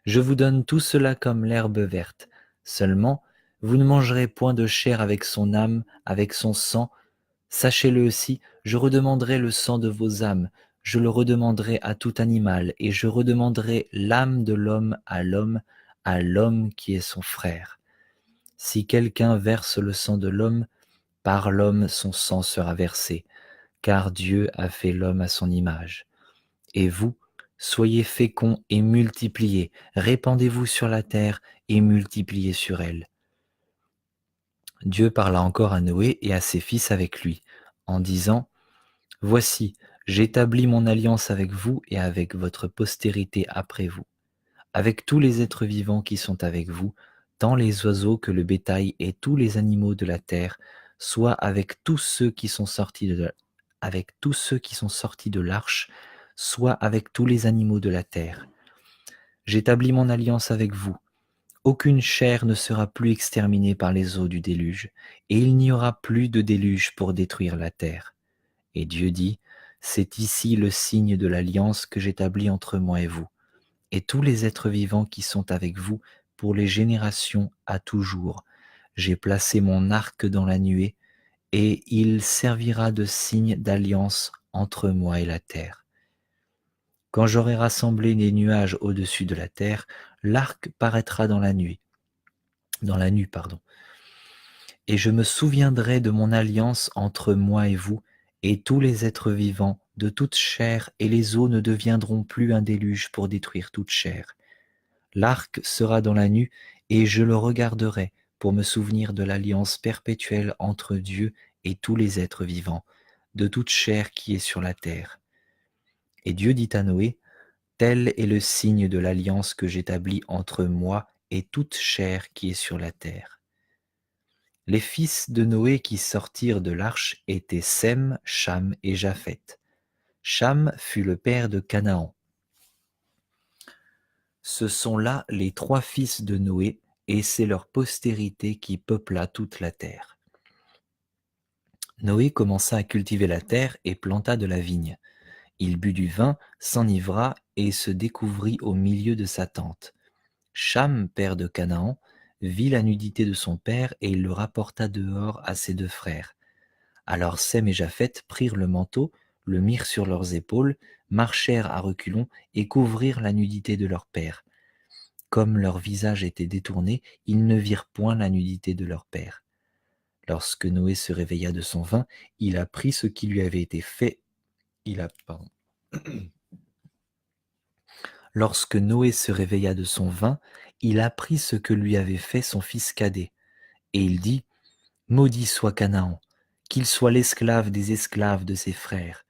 Je vous donne tout cela comme l'herbe verte. Seulement, vous ne mangerez point de chair avec son âme, avec son sang. Sachez-le aussi, je redemanderai le sang de vos âmes, je le redemanderai à tout animal, et je redemanderai l'âme de l'homme, à l'homme qui est son frère. Si quelqu'un verse le sang de l'homme, par l'homme son sang sera versé, car Dieu a fait l'homme à son image. Et vous, soyez féconds et multipliez, répandez-vous sur la terre et multipliez sur elle. Dieu parla encore à Noé et à ses fils avec lui, en disant, « Voici, J'établis mon alliance avec vous et avec votre postérité après vous, avec tous les êtres vivants qui sont avec vous, tant les oiseaux que le bétail et tous les animaux de la terre, soit avec tous ceux qui sont sortis de l'arche, soit avec tous les animaux de la terre. J'établis mon alliance avec vous. Aucune chair ne sera plus exterminée par les eaux du déluge, et il n'y aura plus de déluge pour détruire la terre. Et Dieu dit, c'est ici le signe de l'alliance que j'établis entre moi et vous, et tous les êtres vivants qui sont avec vous pour les générations à toujours. J'ai placé mon arc dans la nuée, et il servira de signe d'alliance entre moi et la terre. Quand j'aurai rassemblé les nuages au-dessus de la terre, l'arc paraîtra dans la nuit, et je me souviendrai de mon alliance entre moi et vous, et tous les êtres vivants de toute chair, et les eaux ne deviendront plus un déluge pour détruire toute chair. L'arc sera dans la nuit, et je le regarderai pour me souvenir de l'alliance perpétuelle entre Dieu et tous les êtres vivants, de toute chair qui est sur la terre. Et Dieu dit à Noé, tel est le signe de l'alliance que j'établis entre moi et toute chair qui est sur la terre. Les fils de Noé qui sortirent de l'arche étaient Sem, Cham et Japheth. Cham fut le père de Canaan. Ce sont là les 3 fils de Noé, et c'est leur postérité qui peupla toute la terre. Noé commença à cultiver la terre et planta de la vigne. Il but du vin, s'enivra et se découvrit au milieu de sa tente. Cham, père de Canaan, vit la nudité de son père et il le rapporta dehors à ses 2 frères. Alors Sem et Japheth prirent le manteau, le mirent sur leurs épaules, marchèrent à reculons et couvrirent la nudité de leur père. Comme leur visage était détourné, ils ne virent point la nudité de leur père. Lorsque Noé se réveilla de son vin, il apprit ce qui lui avait été fait. Lorsque Noé se réveilla de son vin, il apprit ce que lui avait fait son fils cadet. Et il dit, maudit soit Canaan, qu'il soit l'esclave des esclaves de ses frères.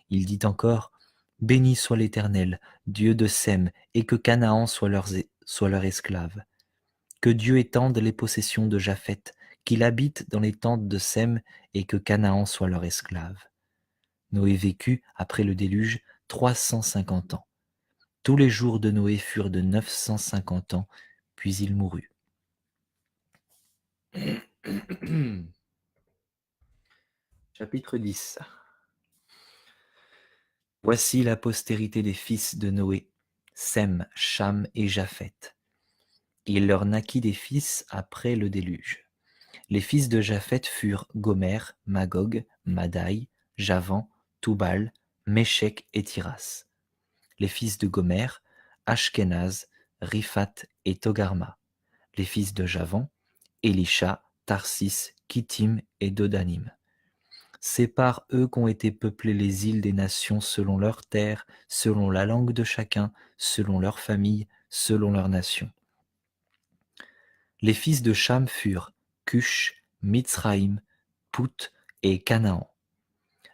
Il dit encore, béni soit l'Éternel, Dieu de Sem, et que Canaan soit leur esclave. Que Dieu étende les possessions de Japheth, qu'il habite dans les tentes de Sem, et que Canaan soit leur esclave. Noé vécut, après le déluge, 350 ans. Tous les jours de Noé furent de 950 ans, puis il mourut. Chapitre 10. Voici la postérité des fils de Noé, Sem, Cham et Japheth. Il leur naquit des fils après le déluge. Les fils de Japheth furent Gomer, Magog, Madai, Javan, Toubal, Méchec et Tiras. Les fils de Gomer, Ashkenaz, Riphath et Togarma. Les fils de Javan, Elisha, Tarsis, Kittim et Dodanim. C'est par eux qu'ont été peuplées les îles des nations selon leurs terres, selon la langue de chacun, selon leur famille, selon leur nation. Les fils de Cham furent Cush, Mitzraïm, Pout et Canaan.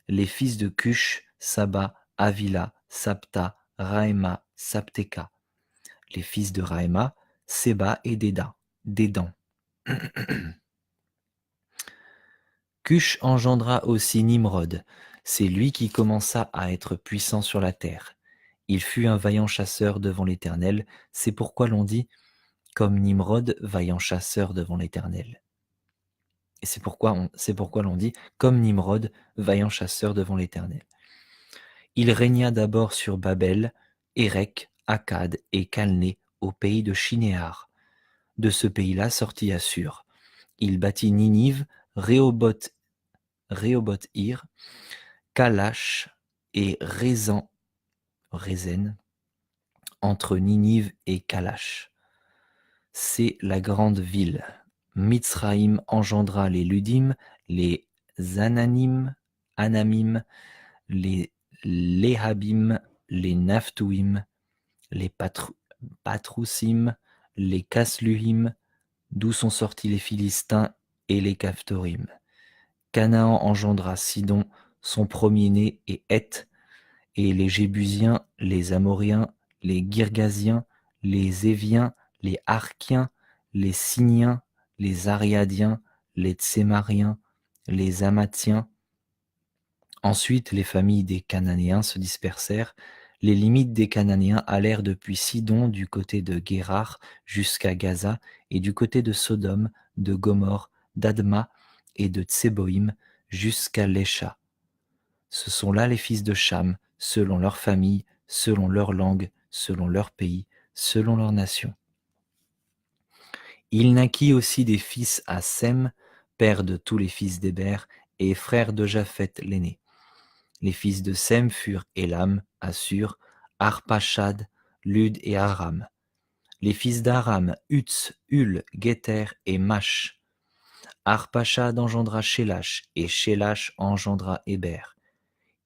Les fils de Cush, Saba, Avila, Sapta, Raïma, Sapteka. Les fils de Raïma, Séba et Dédan. Cush engendra aussi Nimrod. C'est lui qui commença à être puissant sur la terre. Il fut un vaillant chasseur devant l'Éternel. C'est pourquoi l'on dit comme Nimrod, vaillant chasseur devant l'Éternel. Et c'est pourquoi l'on dit comme Nimrod, vaillant chasseur devant l'Éternel. Il régna d'abord sur Babel, Érec, Akkad et Calné au pays de Shinéar. De ce pays-là sortit Assur. Il bâtit Ninive, Rehoboth-Ir, Kalash et Rézen, entre Ninive et Kalash. C'est la grande ville. Mitzraïm engendra les Ludim, les Anamim, les Léhabim, les Naphtuim, les Patrousim, les Casluhim, d'où sont sortis les Philistins et les Caphtorim. Canaan engendra Sidon, son premier-né, et Heth, et les Jébusiens, les Amoriens, les Girgasiens, les Éviens, les Arkiens, les Siniens, les Ariadiens, les Tsémariens, les Amathiens. Ensuite, les familles des Cananéens se dispersèrent. Les limites des Cananéens allèrent depuis Sidon du côté de Guérar jusqu'à Gaza, et du côté de Sodome, de Gomorre, d'Adma et de Tseboïm jusqu'à Lécha. Ce sont là les fils de Cham, selon leur famille, selon leur langue, selon leur pays, selon leur nation. Il naquit aussi des fils à Sem, père de tous les fils d'Héber, et frère de Japheth l'aîné. Les fils de Sem furent Élam, Assur, Arpachad, Lud et Aram. Les fils d'Aram, Uts, Hul, Guéter et Mash. Arpachad engendra Shélash, et Shélash engendra Héber.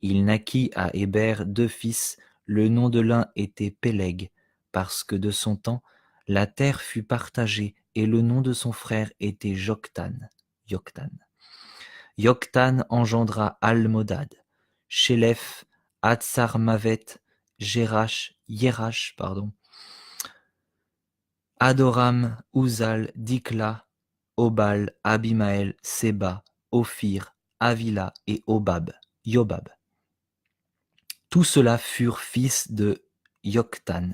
Il naquit à Héber 2 fils, le nom de l'un était Péleg, parce que de son temps, la terre fut partagée, et le nom de son frère était Joktan. Joktan engendra Almodad, Shélef, Hatsarmavet, Jérash, Adoram, Uzal, Dikla, Obal, Abimaël, Séba, Ophir, Avila et Yobab. Tous ceux-là furent fils de Yoktan.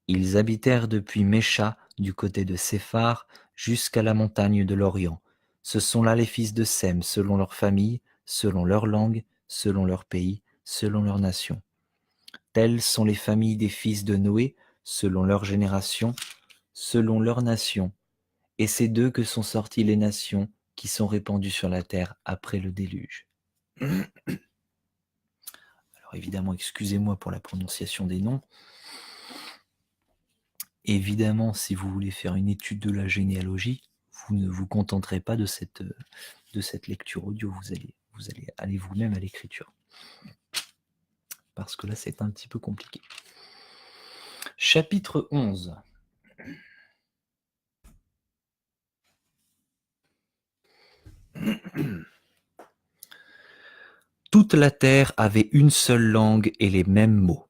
Ils habitèrent depuis Mécha, du côté de Séphar, jusqu'à la montagne de l'Orient. Ce sont là les fils de Sem, selon leur famille, selon leur langue, selon leur pays, selon leur nation. Telles sont les familles des fils de Noé, selon leur génération, selon leur nation. Et c'est d'eux que sont sorties les nations qui sont répandues sur la terre après le déluge. Alors évidemment, excusez-moi pour la prononciation des noms. Évidemment, si vous voulez faire une étude de la généalogie, vous ne vous contenterez pas de cette lecture audio, vous allez aller vous-même à l'écriture. Parce que là, c'est un petit peu compliqué. Chapitre 11. Toute la terre avait une seule langue et les mêmes mots.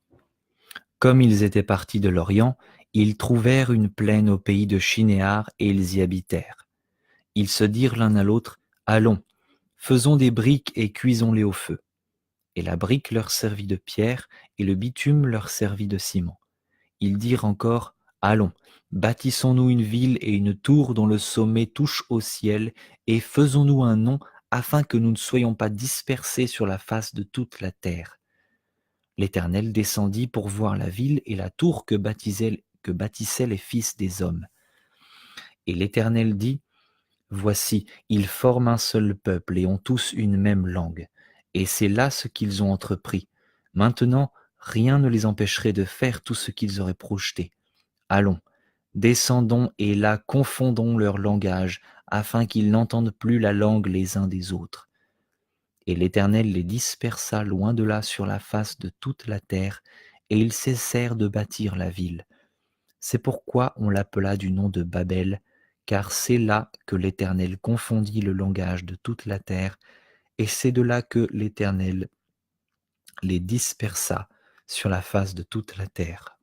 Comme ils étaient partis de l'Orient, ils trouvèrent une plaine au pays de Shinéar et ils y habitèrent. Ils se dirent l'un à l'autre, « Allons, faisons des briques et cuisons-les au feu. » Et la brique leur servit de pierre, et le bitume leur servit de ciment. Ils dirent encore, « Allons, bâtissons-nous une ville et une tour dont le sommet touche au ciel, et faisons-nous un nom, afin que nous ne soyons pas dispersés sur la face de toute la terre. » L'Éternel descendit pour voir la ville et la tour que bâtissaient les fils des hommes. Et l'Éternel dit, « Voici, ils forment un seul peuple et ont tous une même langue. Et c'est là ce qu'ils ont entrepris. Maintenant, rien ne les empêcherait de faire tout ce qu'ils auraient projeté. Allons, descendons et là confondons leur langage, afin qu'ils n'entendent plus la langue les uns des autres. » Et l'Éternel les dispersa loin de là sur la face de toute la terre, et ils cessèrent de bâtir la ville. C'est pourquoi on l'appela du nom de Babel, car c'est là que l'Éternel confondit le langage de toute la terre, et c'est de là que l'Éternel les dispersa sur la face de toute la terre.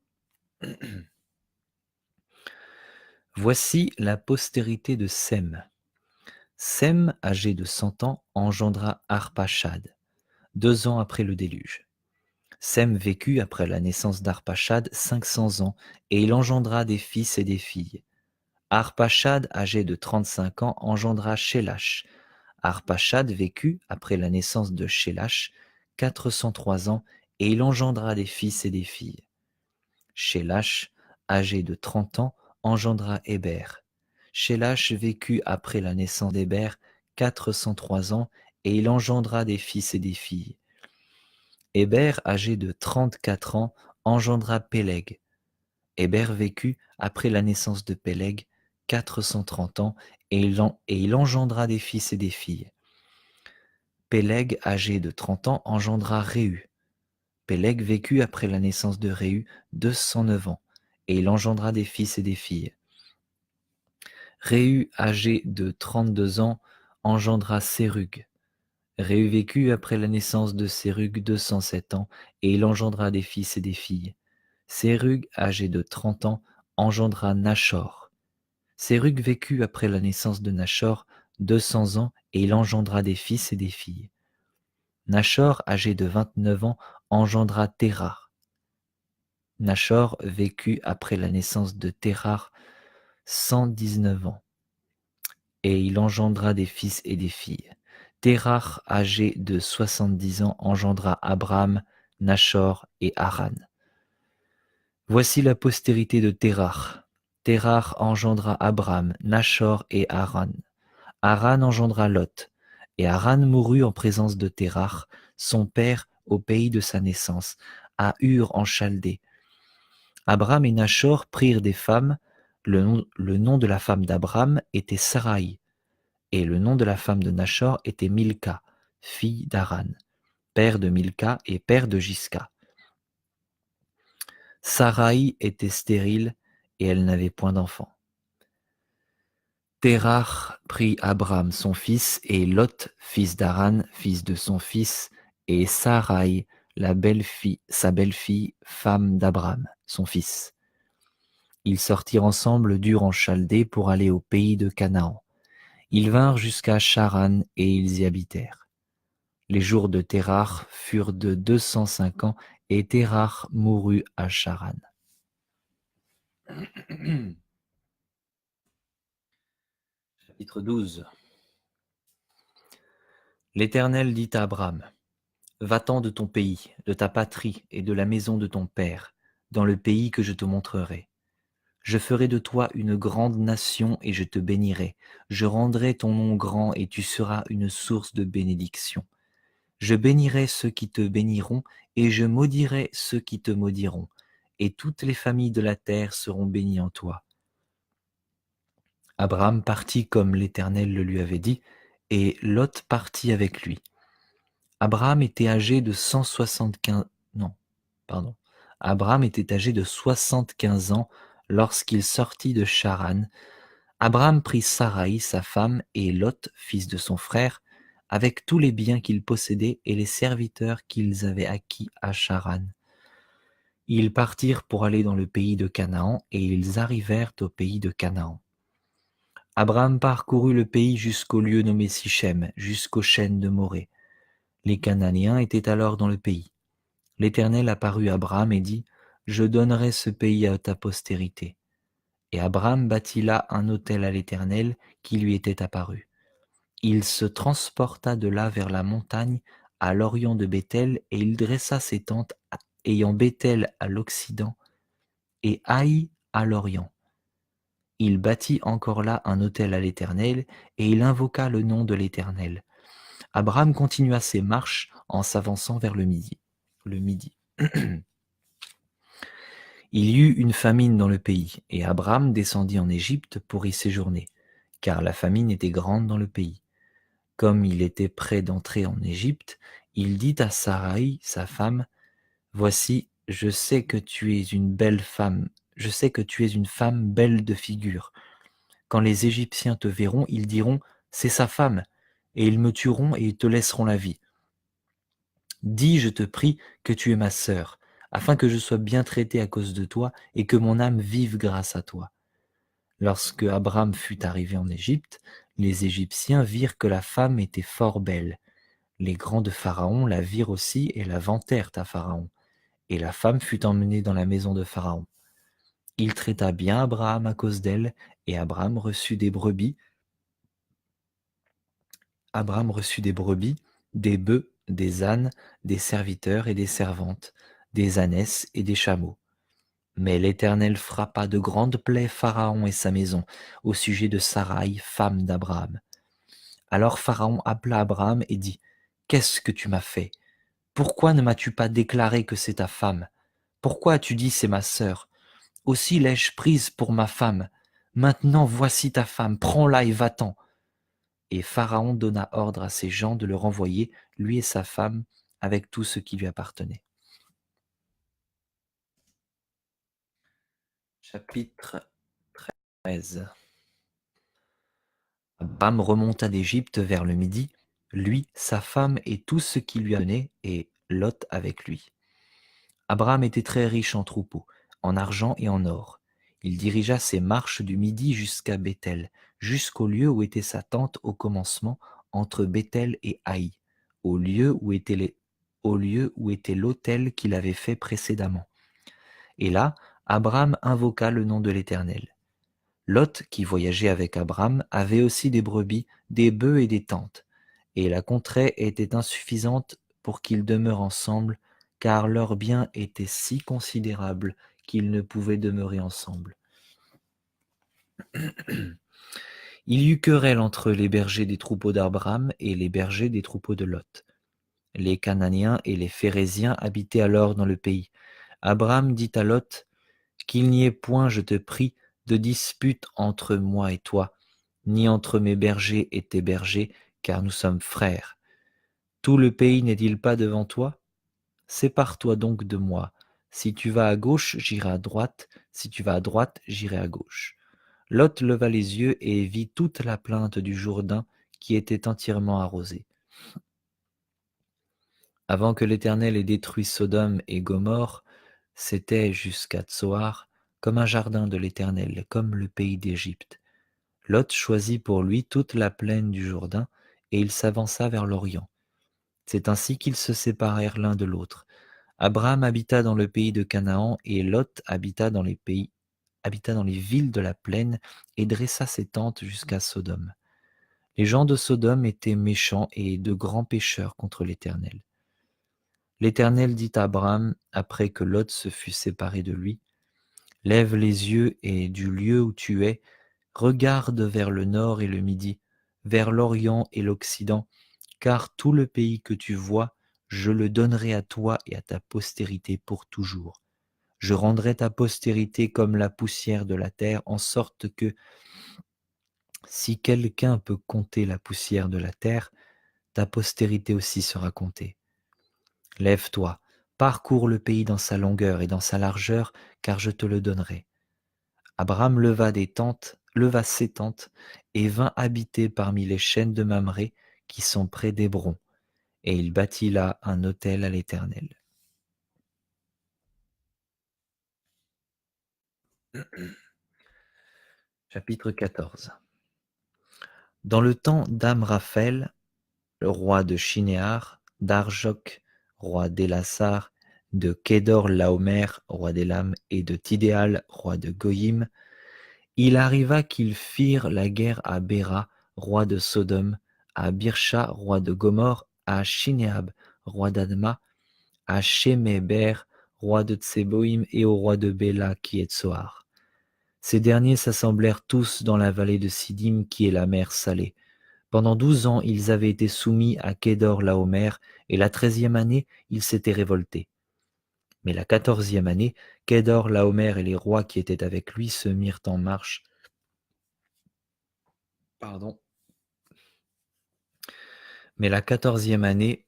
Voici la postérité de Sem. Sem, âgé de 100 ans, engendra Arpachad, 2 ans après le déluge. Sem vécut après la naissance d'Arpachad 500 ans, et il engendra des fils et des filles. Arpachad, âgé de 35 ans, engendra Shélash. Arpachad vécut après la naissance de Shélash 403 ans, et il engendra des fils et des filles. Shélash, âgé de 30 ans, engendra Héber. Shélash vécut après la naissance d'Héber 403 ans, et il engendra des fils et des filles. Héber, âgé de 34 ans, engendra Péleg. Héber vécut après la naissance de Péleg 430 ans, et il engendra des fils et des filles. Péleg, âgé de 30 ans, engendra Réhu. Péleg vécut après la naissance de Réhu 209 ans, et il engendra des fils et des filles. Réhu, âgé de 32 ans, engendra Sérug. Réu vécut après la naissance de Sérug 207 ans, et il engendra des fils et des filles. Sérug, âgé de 30 ans, engendra Nachor. Sérug vécut après la naissance de Nachor 200 ans, et il engendra des fils et des filles. Nachor, âgé de 29 ans, engendra Térar. Nachor vécut après la naissance de Térar 119 ans, et il engendra des fils et des filles. Térar, âgé de 70 ans, engendra Abraham, Nachor et Haran. Voici la postérité de Térar. Térar engendra Abraham, Nachor et Haran. Haran engendra Lot, et Haran mourut en présence de Térar, son père, au pays de sa naissance, à Ur en Chaldée. Abraham et Nachor prirent des femmes. Le nom de la femme d'Abraham était Saraï, et le nom de la femme de Nachor était Milca, fille d'Haran, père de Milca et père de Gisca. Saraï était stérile, et elle n'avait point d'enfant. Térar prit Abraham son fils, et Lot, fils d'Haran, fils de son fils, et Saraï, sa belle-fille, femme d'Abraham, son fils. Ils sortirent ensemble d'Ur en Chaldée pour aller au pays de Canaan. Ils vinrent jusqu'à Charan, et ils y habitèrent. Les jours de Térar furent de 205 ans, et Térar mourut à Charan. Chapitre 12. L'Éternel dit à Abraham: Va-t'en de ton pays, de ta patrie et de la maison de ton père, dans le pays que je te montrerai. Je ferai de toi une grande nation et je te bénirai. Je rendrai ton nom grand et tu seras une source de bénédiction. Je bénirai ceux qui te béniront et je maudirai ceux qui te maudiront. Et toutes les familles de la terre seront bénies en toi. Abraham partit comme l'Éternel le lui avait dit, et Lot partit avec lui. Abraham était âgé de 175 non, pardon. Abraham était âgé de 75 ans lorsqu'il sortit de Charan. Abraham prit Saraï, sa femme, et Lot, fils de son frère, avec tous les biens qu'ils possédaient et les serviteurs qu'ils avaient acquis à Charan. Ils partirent pour aller dans le pays de Canaan, et ils arrivèrent au pays de Canaan. Abraham parcourut le pays jusqu'au lieu nommé Sichem, jusqu'aux chênes de Morée. Les Cananéens étaient alors dans le pays. L'Éternel apparut à Abraham et dit: Je donnerai ce pays à ta postérité. Et Abraham bâtit là un autel à l'Éternel qui lui était apparu. Il se transporta de là vers la montagne à l'orient de Béthel, et il dressa ses tentes, ayant Béthel à l'occident et Haï à l'orient. Il bâtit encore là un autel à l'Éternel, et il invoqua le nom de l'Éternel. Abraham continua ses marches en s'avançant vers le midi. Il y eut une famine dans le pays, et Abraham descendit en Égypte pour y séjourner, car la famine était grande dans le pays. Comme il était près d'entrer en Égypte, il dit à Saraï, sa femme: Voici, je sais que tu es une femme belle de figure. Quand les Égyptiens te verront, ils diront: C'est sa femme, et ils me tueront et te laisseront la vie. Dis, je te prie, que tu es ma sœur, afin que je sois bien traité à cause de toi et que mon âme vive grâce à toi. Lorsque Abraham fut arrivé en Égypte, les Égyptiens virent que la femme était fort belle. Les grands de Pharaon la virent aussi et la vantèrent à Pharaon. Et la femme fut emmenée dans la maison de Pharaon. Il traita bien Abraham à cause d'elle, et Abraham reçut des brebis, des bœufs, des ânes, des serviteurs et des servantes, des ânesses et des chameaux. Mais l'Éternel frappa de grandes plaies Pharaon et sa maison au sujet de Saraï, femme d'Abraham. Alors Pharaon appela Abraham et dit: Qu'est-ce que tu m'as fait? Pourquoi ne m'as-tu pas déclaré que c'est ta femme? Pourquoi as-tu dit: C'est ma sœur? Aussi l'ai-je prise pour ma femme. Maintenant voici ta femme, prends-la et va-t'en. Et Pharaon donna ordre à ses gens de le renvoyer, lui et sa femme, avec tout ce qui lui appartenait. Chapitre 13. Abraham remonta d'Égypte vers le midi, lui, sa femme et tout ce qui lui venait, et Lot avec lui. Abraham était très riche en troupeaux, en argent et en or. Il dirigea ses marches du midi jusqu'à Béthel, jusqu'au lieu où était sa tente au commencement, entre Béthel et Haï, au lieu où était l'autel qu'il avait fait précédemment. Et là, Abraham invoqua le nom de l'Éternel. Lot, qui voyageait avec Abraham, avait aussi des brebis, des bœufs et des tentes, et la contrée était insuffisante pour qu'ils demeurent ensemble, car leurs biens étaient si considérables qu'ils ne pouvaient demeurer ensemble. Il y eut querelle entre les bergers des troupeaux d'Abraham et les bergers des troupeaux de Lot. Les Cananéens et les Phéréziens habitaient alors dans le pays. Abraham dit à Lot, qu'il n'y ait point, je te prie, de dispute entre moi et toi, ni entre mes bergers et tes bergers, car nous sommes frères. Tout le pays n'est-il pas devant toi? Sépare-toi donc de moi. Si tu vas à gauche, j'irai à droite, si tu vas à droite, j'irai à gauche. Lot leva les yeux et vit toute la plainte du Jourdain qui était entièrement arrosée. Avant que l'Éternel ait détruit Sodome et Gomorrhe, c'était jusqu'à Tsoar, comme un jardin de l'Éternel, comme le pays d'Égypte. Lot choisit pour lui toute la plaine du Jourdain, et il s'avança vers l'Orient. C'est ainsi qu'ils se séparèrent l'un de l'autre. Abraham habita dans le pays de Canaan, et Lot habita dans les villes de la plaine, et dressa ses tentes jusqu'à Sodome. Les gens de Sodome étaient méchants et de grands pécheurs contre l'Éternel. L'Éternel dit à Abraham, après que Lot se fut séparé de lui, « Lève les yeux et du lieu où tu es, regarde vers le nord et le midi, vers l'Orient et l'Occident, car tout le pays que tu vois, je le donnerai à toi et à ta postérité pour toujours. Je rendrai ta postérité comme la poussière de la terre, en sorte que, si quelqu'un peut compter la poussière de la terre, ta postérité aussi sera comptée. Lève-toi, parcours le pays dans sa longueur et dans sa largeur, car je te le donnerai. » Abraham leva ses tentes et vint habiter parmi les chênes de Mamré qui sont près d'Hébron, et il bâtit là un autel à l'Éternel. Chapitre 14. Dans le temps d'Amraphel, le roi de Shinéar, d'Arjok, roi d'Élassar, de Kédor Laomer, roi d'Élam, et de Tidéal, roi de Goyim, il arriva qu'ils firent la guerre à Béra, roi de Sodome, à Birsha, roi de Gomorrhe, à Shinéab, roi d'Adma, à Sheméber, roi de Tseboïm, et au roi de Béla, qui est Tsoar. Ces derniers s'assemblèrent tous dans la vallée de Sidim, qui est la mer Salée. Pendant 12 ans, ils avaient été soumis à Kédor Laomer, et la 13e année, ils s'étaient révoltés. Mais la 14e année, Kédor Laomer et les rois qui étaient avec lui se mirent en marche. Mais la 14e année,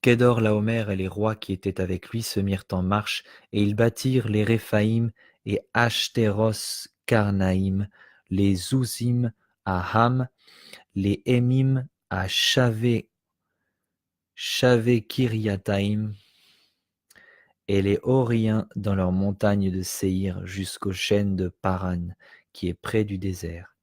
Kédor Laomer et les rois qui étaient avec lui se mirent en marche, et ils bâtirent les Réphaïm et Ashtéros Karnaïm, les Zouzim à Ham, les Émim à Shavé Kiriataïm, et les Horiens dans leurs montagnes de Séhir jusqu'aux chênes de Paran, qui est près du désert.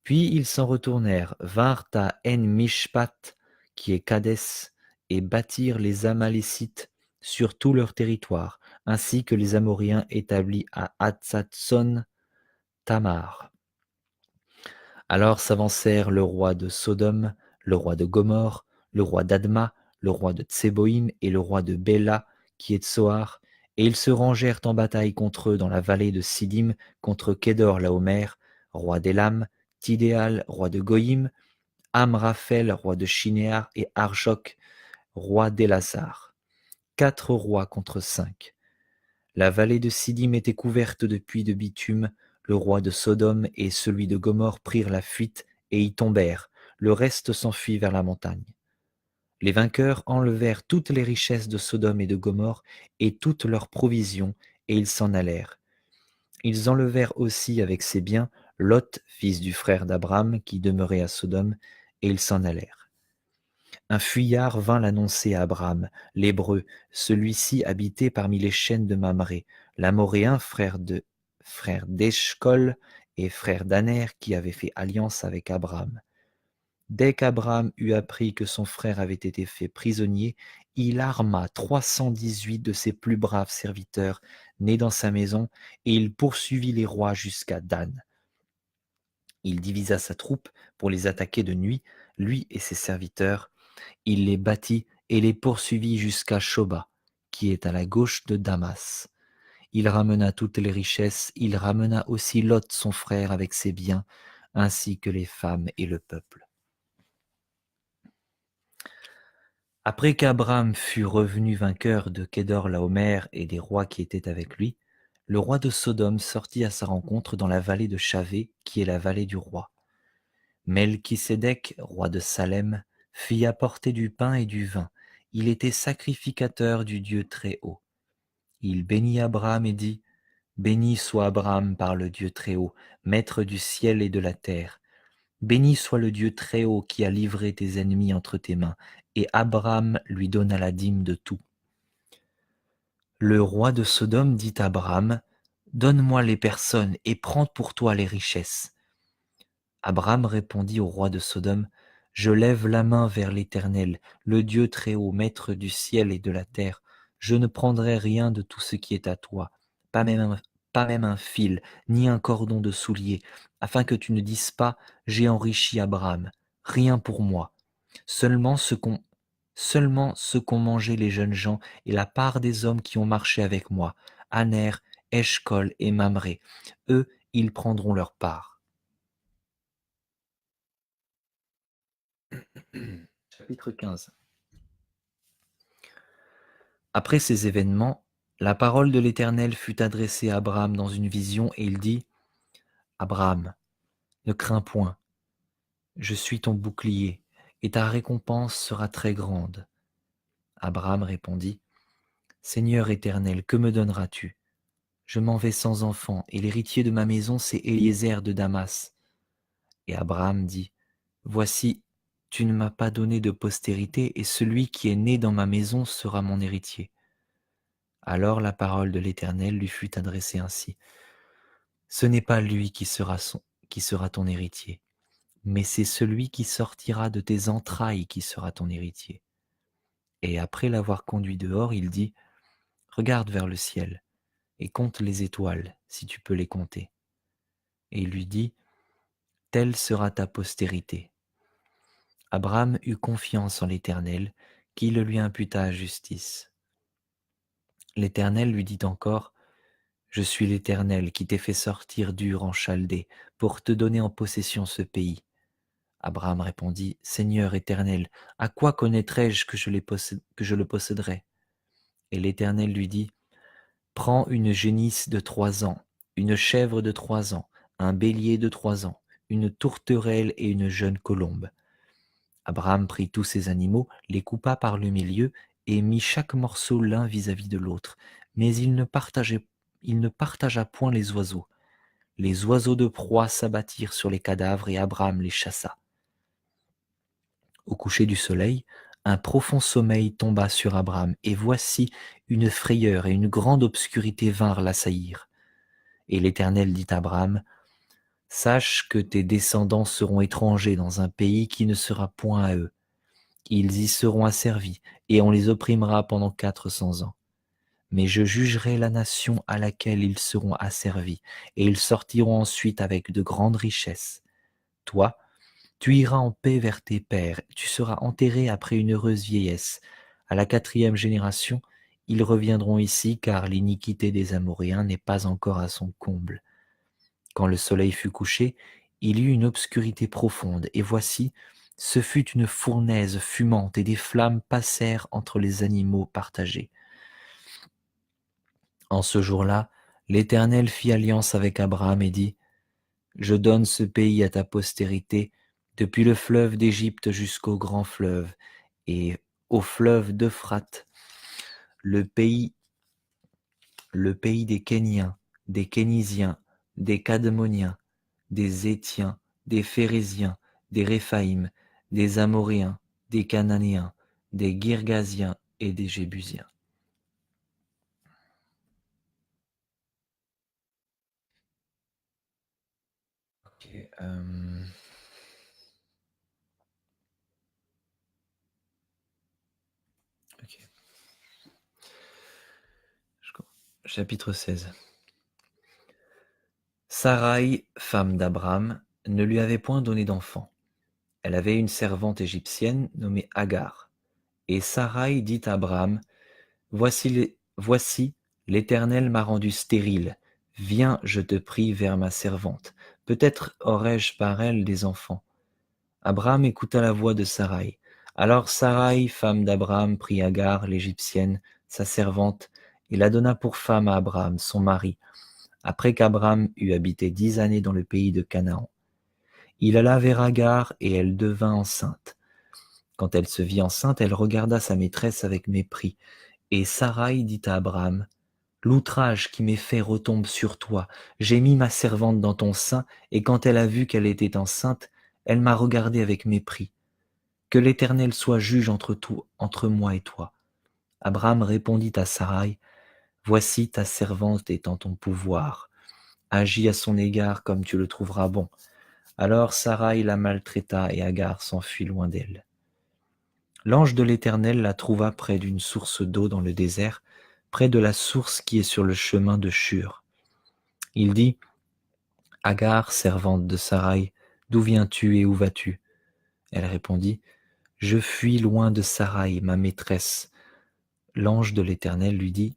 Puis ils s'en retournèrent, vinrent à En-Mishpat, qui est Kadès, et bâtirent les Amalécites sur tout leur territoire, ainsi que les Amoriens établis à Hatzatson Tamar. Alors s'avancèrent le roi de Sodome, le roi de Gomorrhe, le roi d'Adma, le roi de Tseboïm et le roi de Béla, qui est Tsoar, et ils se rangèrent en bataille contre eux dans la vallée de Sidim, contre Kédor Laomer, roi d'Élam, Tidéal, roi de Goïm, Amraphel, roi de Shinéar, et Arjok, roi d'Élassar. 4 rois contre 5. La vallée de Sidim était couverte de puits de bitume. Le roi de Sodome et celui de Gomorrhe prirent la fuite et y tombèrent. Le reste s'enfuit vers la montagne. Les vainqueurs enlevèrent toutes les richesses de Sodome et de Gomorrhe et toutes leurs provisions, et ils s'en allèrent. Ils enlevèrent aussi avec ses biens Lot, fils du frère d'Abraham, qui demeurait à Sodome, et ils s'en allèrent. Un fuyard vint l'annoncer à Abram, l'Hébreu, celui-ci habitait parmi les chênes de Mamré, l'Amoréen, frère d'Eshcol et frère d'Aner, qui avait fait alliance avec Abram. Dès qu'Abram eut appris que son frère avait été fait prisonnier, il arma 318 de ses plus braves serviteurs nés dans sa maison, et il poursuivit les rois jusqu'à Dan. Il divisa sa troupe pour les attaquer de nuit, lui et ses serviteurs. Il les battit et les poursuivit jusqu'à Shoba, qui est à la gauche de Damas. Il ramena toutes les richesses, il ramena aussi Lot son frère avec ses biens, ainsi que les femmes et le peuple. Après qu'Abram fut revenu vainqueur de Kédor-Laomer et des rois qui étaient avec lui, le roi de Sodome sortit à sa rencontre dans la vallée de Chavé, qui est la vallée du roi. Melchisédek, roi de Salem, fit apporter du pain et du vin. Il était sacrificateur du Dieu Très-Haut. Il bénit Abraham et dit : Béni soit Abraham par le Dieu Très-Haut, maître du ciel et de la terre. Béni soit le Dieu Très-Haut qui a livré tes ennemis entre tes mains. Et Abraham lui donna la dîme de tout. Le roi de Sodome dit à Abraham : Donne-moi les personnes et prends pour toi les richesses. Abraham répondit au roi de Sodome : Je lève la main vers l'Éternel, le Dieu Très-Haut, maître du ciel et de la terre. Je ne prendrai rien de tout ce qui est à toi, pas même un fil, ni un cordon de soulier, afin que tu ne dises pas : J'ai enrichi Abraham. Rien pour moi. Seulement ce qu'ont mangé les jeunes gens et la part des hommes qui ont marché avec moi, Aner, Eshcol et Mamré. Eux, ils prendront leur part. Chapitre 15. Après ces événements, la parole de l'Éternel fut adressée à Abraham dans une vision, et il dit : Abraham, ne crains point, je suis ton bouclier, et ta récompense sera très grande. Abraham répondit : Seigneur Éternel, que me donneras-tu ? Je m'en vais sans enfant, et l'héritier de ma maison, c'est Éliézer de Damas. Et Abraham dit : Voici, tu ne m'as pas donné de postérité, et celui qui est né dans ma maison sera mon héritier. Alors la parole de l'Éternel lui fut adressée ainsi : Ce n'est pas lui qui sera ton héritier, mais c'est celui qui sortira de tes entrailles qui sera ton héritier. Et après l'avoir conduit dehors, il dit : Regarde vers le ciel et compte les étoiles, si tu peux les compter. Et il lui dit : Telle sera ta postérité. Abraham eut confiance en l'Éternel, qui le lui imputa à justice. L'Éternel lui dit encore : Je suis l'Éternel qui t'ai fait sortir d'Ur en Chaldée pour te donner en possession ce pays. Abraham répondit : Seigneur Éternel, à quoi connaîtrai-je que je le posséderai ? Et l'Éternel lui dit : Prends une génisse de 3 ans, une chèvre de 3 ans, un bélier de 3 ans, une tourterelle et une jeune colombe. Abraham prit tous ces animaux, les coupa par le milieu et mit chaque morceau l'un vis-à-vis de l'autre. Mais il ne partagea point les oiseaux. Les oiseaux de proie s'abattirent sur les cadavres et Abraham les chassa. Au coucher du soleil, un profond sommeil tomba sur Abraham, et voici une frayeur et une grande obscurité vinrent l'assaillir. Et l'Éternel dit à Abraham : Sache que tes descendants seront étrangers dans un pays qui ne sera point à eux. Ils y seront asservis, et on les opprimera pendant 400 ans. Mais je jugerai la nation à laquelle ils seront asservis, et ils sortiront ensuite avec de grandes richesses. Toi, tu iras en paix vers tes pères, tu seras enterré après une heureuse vieillesse. À la 4e génération, ils reviendront ici, car l'iniquité des Amoréens n'est pas encore à son comble. Quand le soleil fut couché, il y eut une obscurité profonde, et voici, ce fut une fournaise fumante, et des flammes passèrent entre les animaux partagés. En ce jour-là, l'Éternel fit alliance avec Abraham et dit : Je donne ce pays à ta postérité, depuis le fleuve d'Égypte jusqu'au grand fleuve, et au fleuve d'Euphrate, le pays des Kéniens, des Kénisiens, des Cadmoniens, des Étiens, des Phéréziens, des Réphaïm, des Amoréens, des Cananéens, des Girgasiens et des Jébusiens. Ok, ok. Chapitre 16. Sarai, femme d'Abram, ne lui avait point donné d'enfant. Elle avait une servante égyptienne nommée Agar. Et Sarai dit à Abram, voici, l'Éternel m'a rendu stérile. Viens, je te prie, vers ma servante. Peut-être aurai-je par elle des enfants. Abram écouta la voix de Sarai. Alors Sarai, femme d'Abram, prit Agar, l'Égyptienne, sa servante, et la donna pour femme à Abram, son mari, après qu'Abram eut habité 10 années dans le pays de Canaan. Il alla vers Agar, et elle devint enceinte. Quand elle se vit enceinte, elle regarda sa maîtresse avec mépris. Et Sarai dit à Abram, l'outrage qui m'est fait retombe sur toi. J'ai mis ma servante dans ton sein, et quand elle a vu qu'elle était enceinte, elle m'a regardé avec mépris. Que l'Éternel soit juge entre moi et toi. Abram répondit à Sarai, voici ta servante est en ton pouvoir. Agis à son égard comme tu le trouveras bon. Alors Sarai la maltraita et Agar s'enfuit loin d'elle. L'ange de l'Éternel la trouva près d'une source d'eau dans le désert, près de la source qui est sur le chemin de Shur. Il dit, Agar, servante de Sarai, d'où viens-tu et où vas-tu? Elle répondit, je fuis loin de Sarai, ma maîtresse. L'ange de l'Éternel lui dit,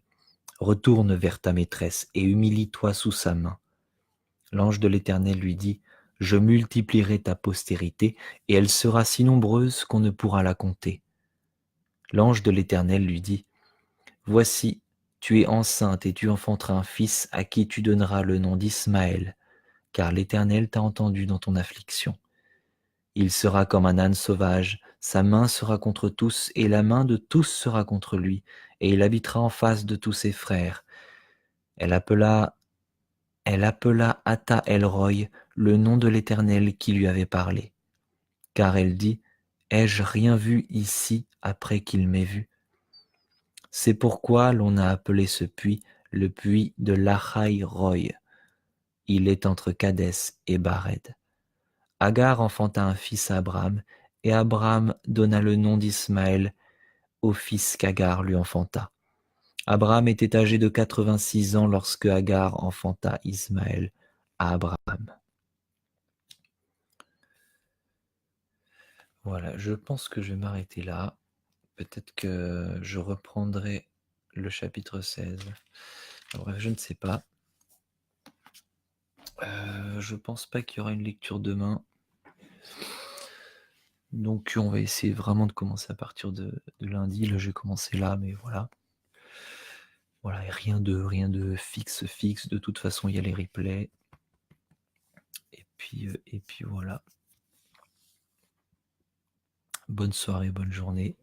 retourne vers ta maîtresse et humilie-toi sous sa main. L'ange de l'Éternel lui dit, je multiplierai ta postérité, et elle sera si nombreuse qu'on ne pourra la compter. L'ange de l'Éternel lui dit, voici, tu es enceinte et tu enfanteras un fils à qui tu donneras le nom d'Ismaël, car l'Éternel t'a entendu dans ton affliction. Il sera comme un âne sauvage, sa main sera contre tous, et la main de tous sera contre lui, et il habitera en face de tous ses frères. Elle appela Atta El-Roy, le nom de l'Éternel qui lui avait parlé. Car elle dit, ai-je rien vu ici après qu'il m'ait vu? C'est pourquoi l'on a appelé ce puits le puits de Lahai-Roy. Il est entre Kadès et Bared. Agar enfanta un fils à Abram, et Abram donna le nom d'Ismaël au fils qu'Agar lui enfanta. Abram était âgé de 86 ans lorsque Agar enfanta Ismaël à Abraham. Voilà, je pense que je vais m'arrêter là. Peut-être que je reprendrai le chapitre 16. Bref, je ne sais pas. Je pense pas qu'il y aura une lecture demain. Donc on va essayer vraiment de commencer à partir de lundi. Là, j'ai commencé là, mais voilà. Voilà, et rien de fixe. De toute façon, il y a les replays. Et puis voilà. Bonne soirée, bonne journée.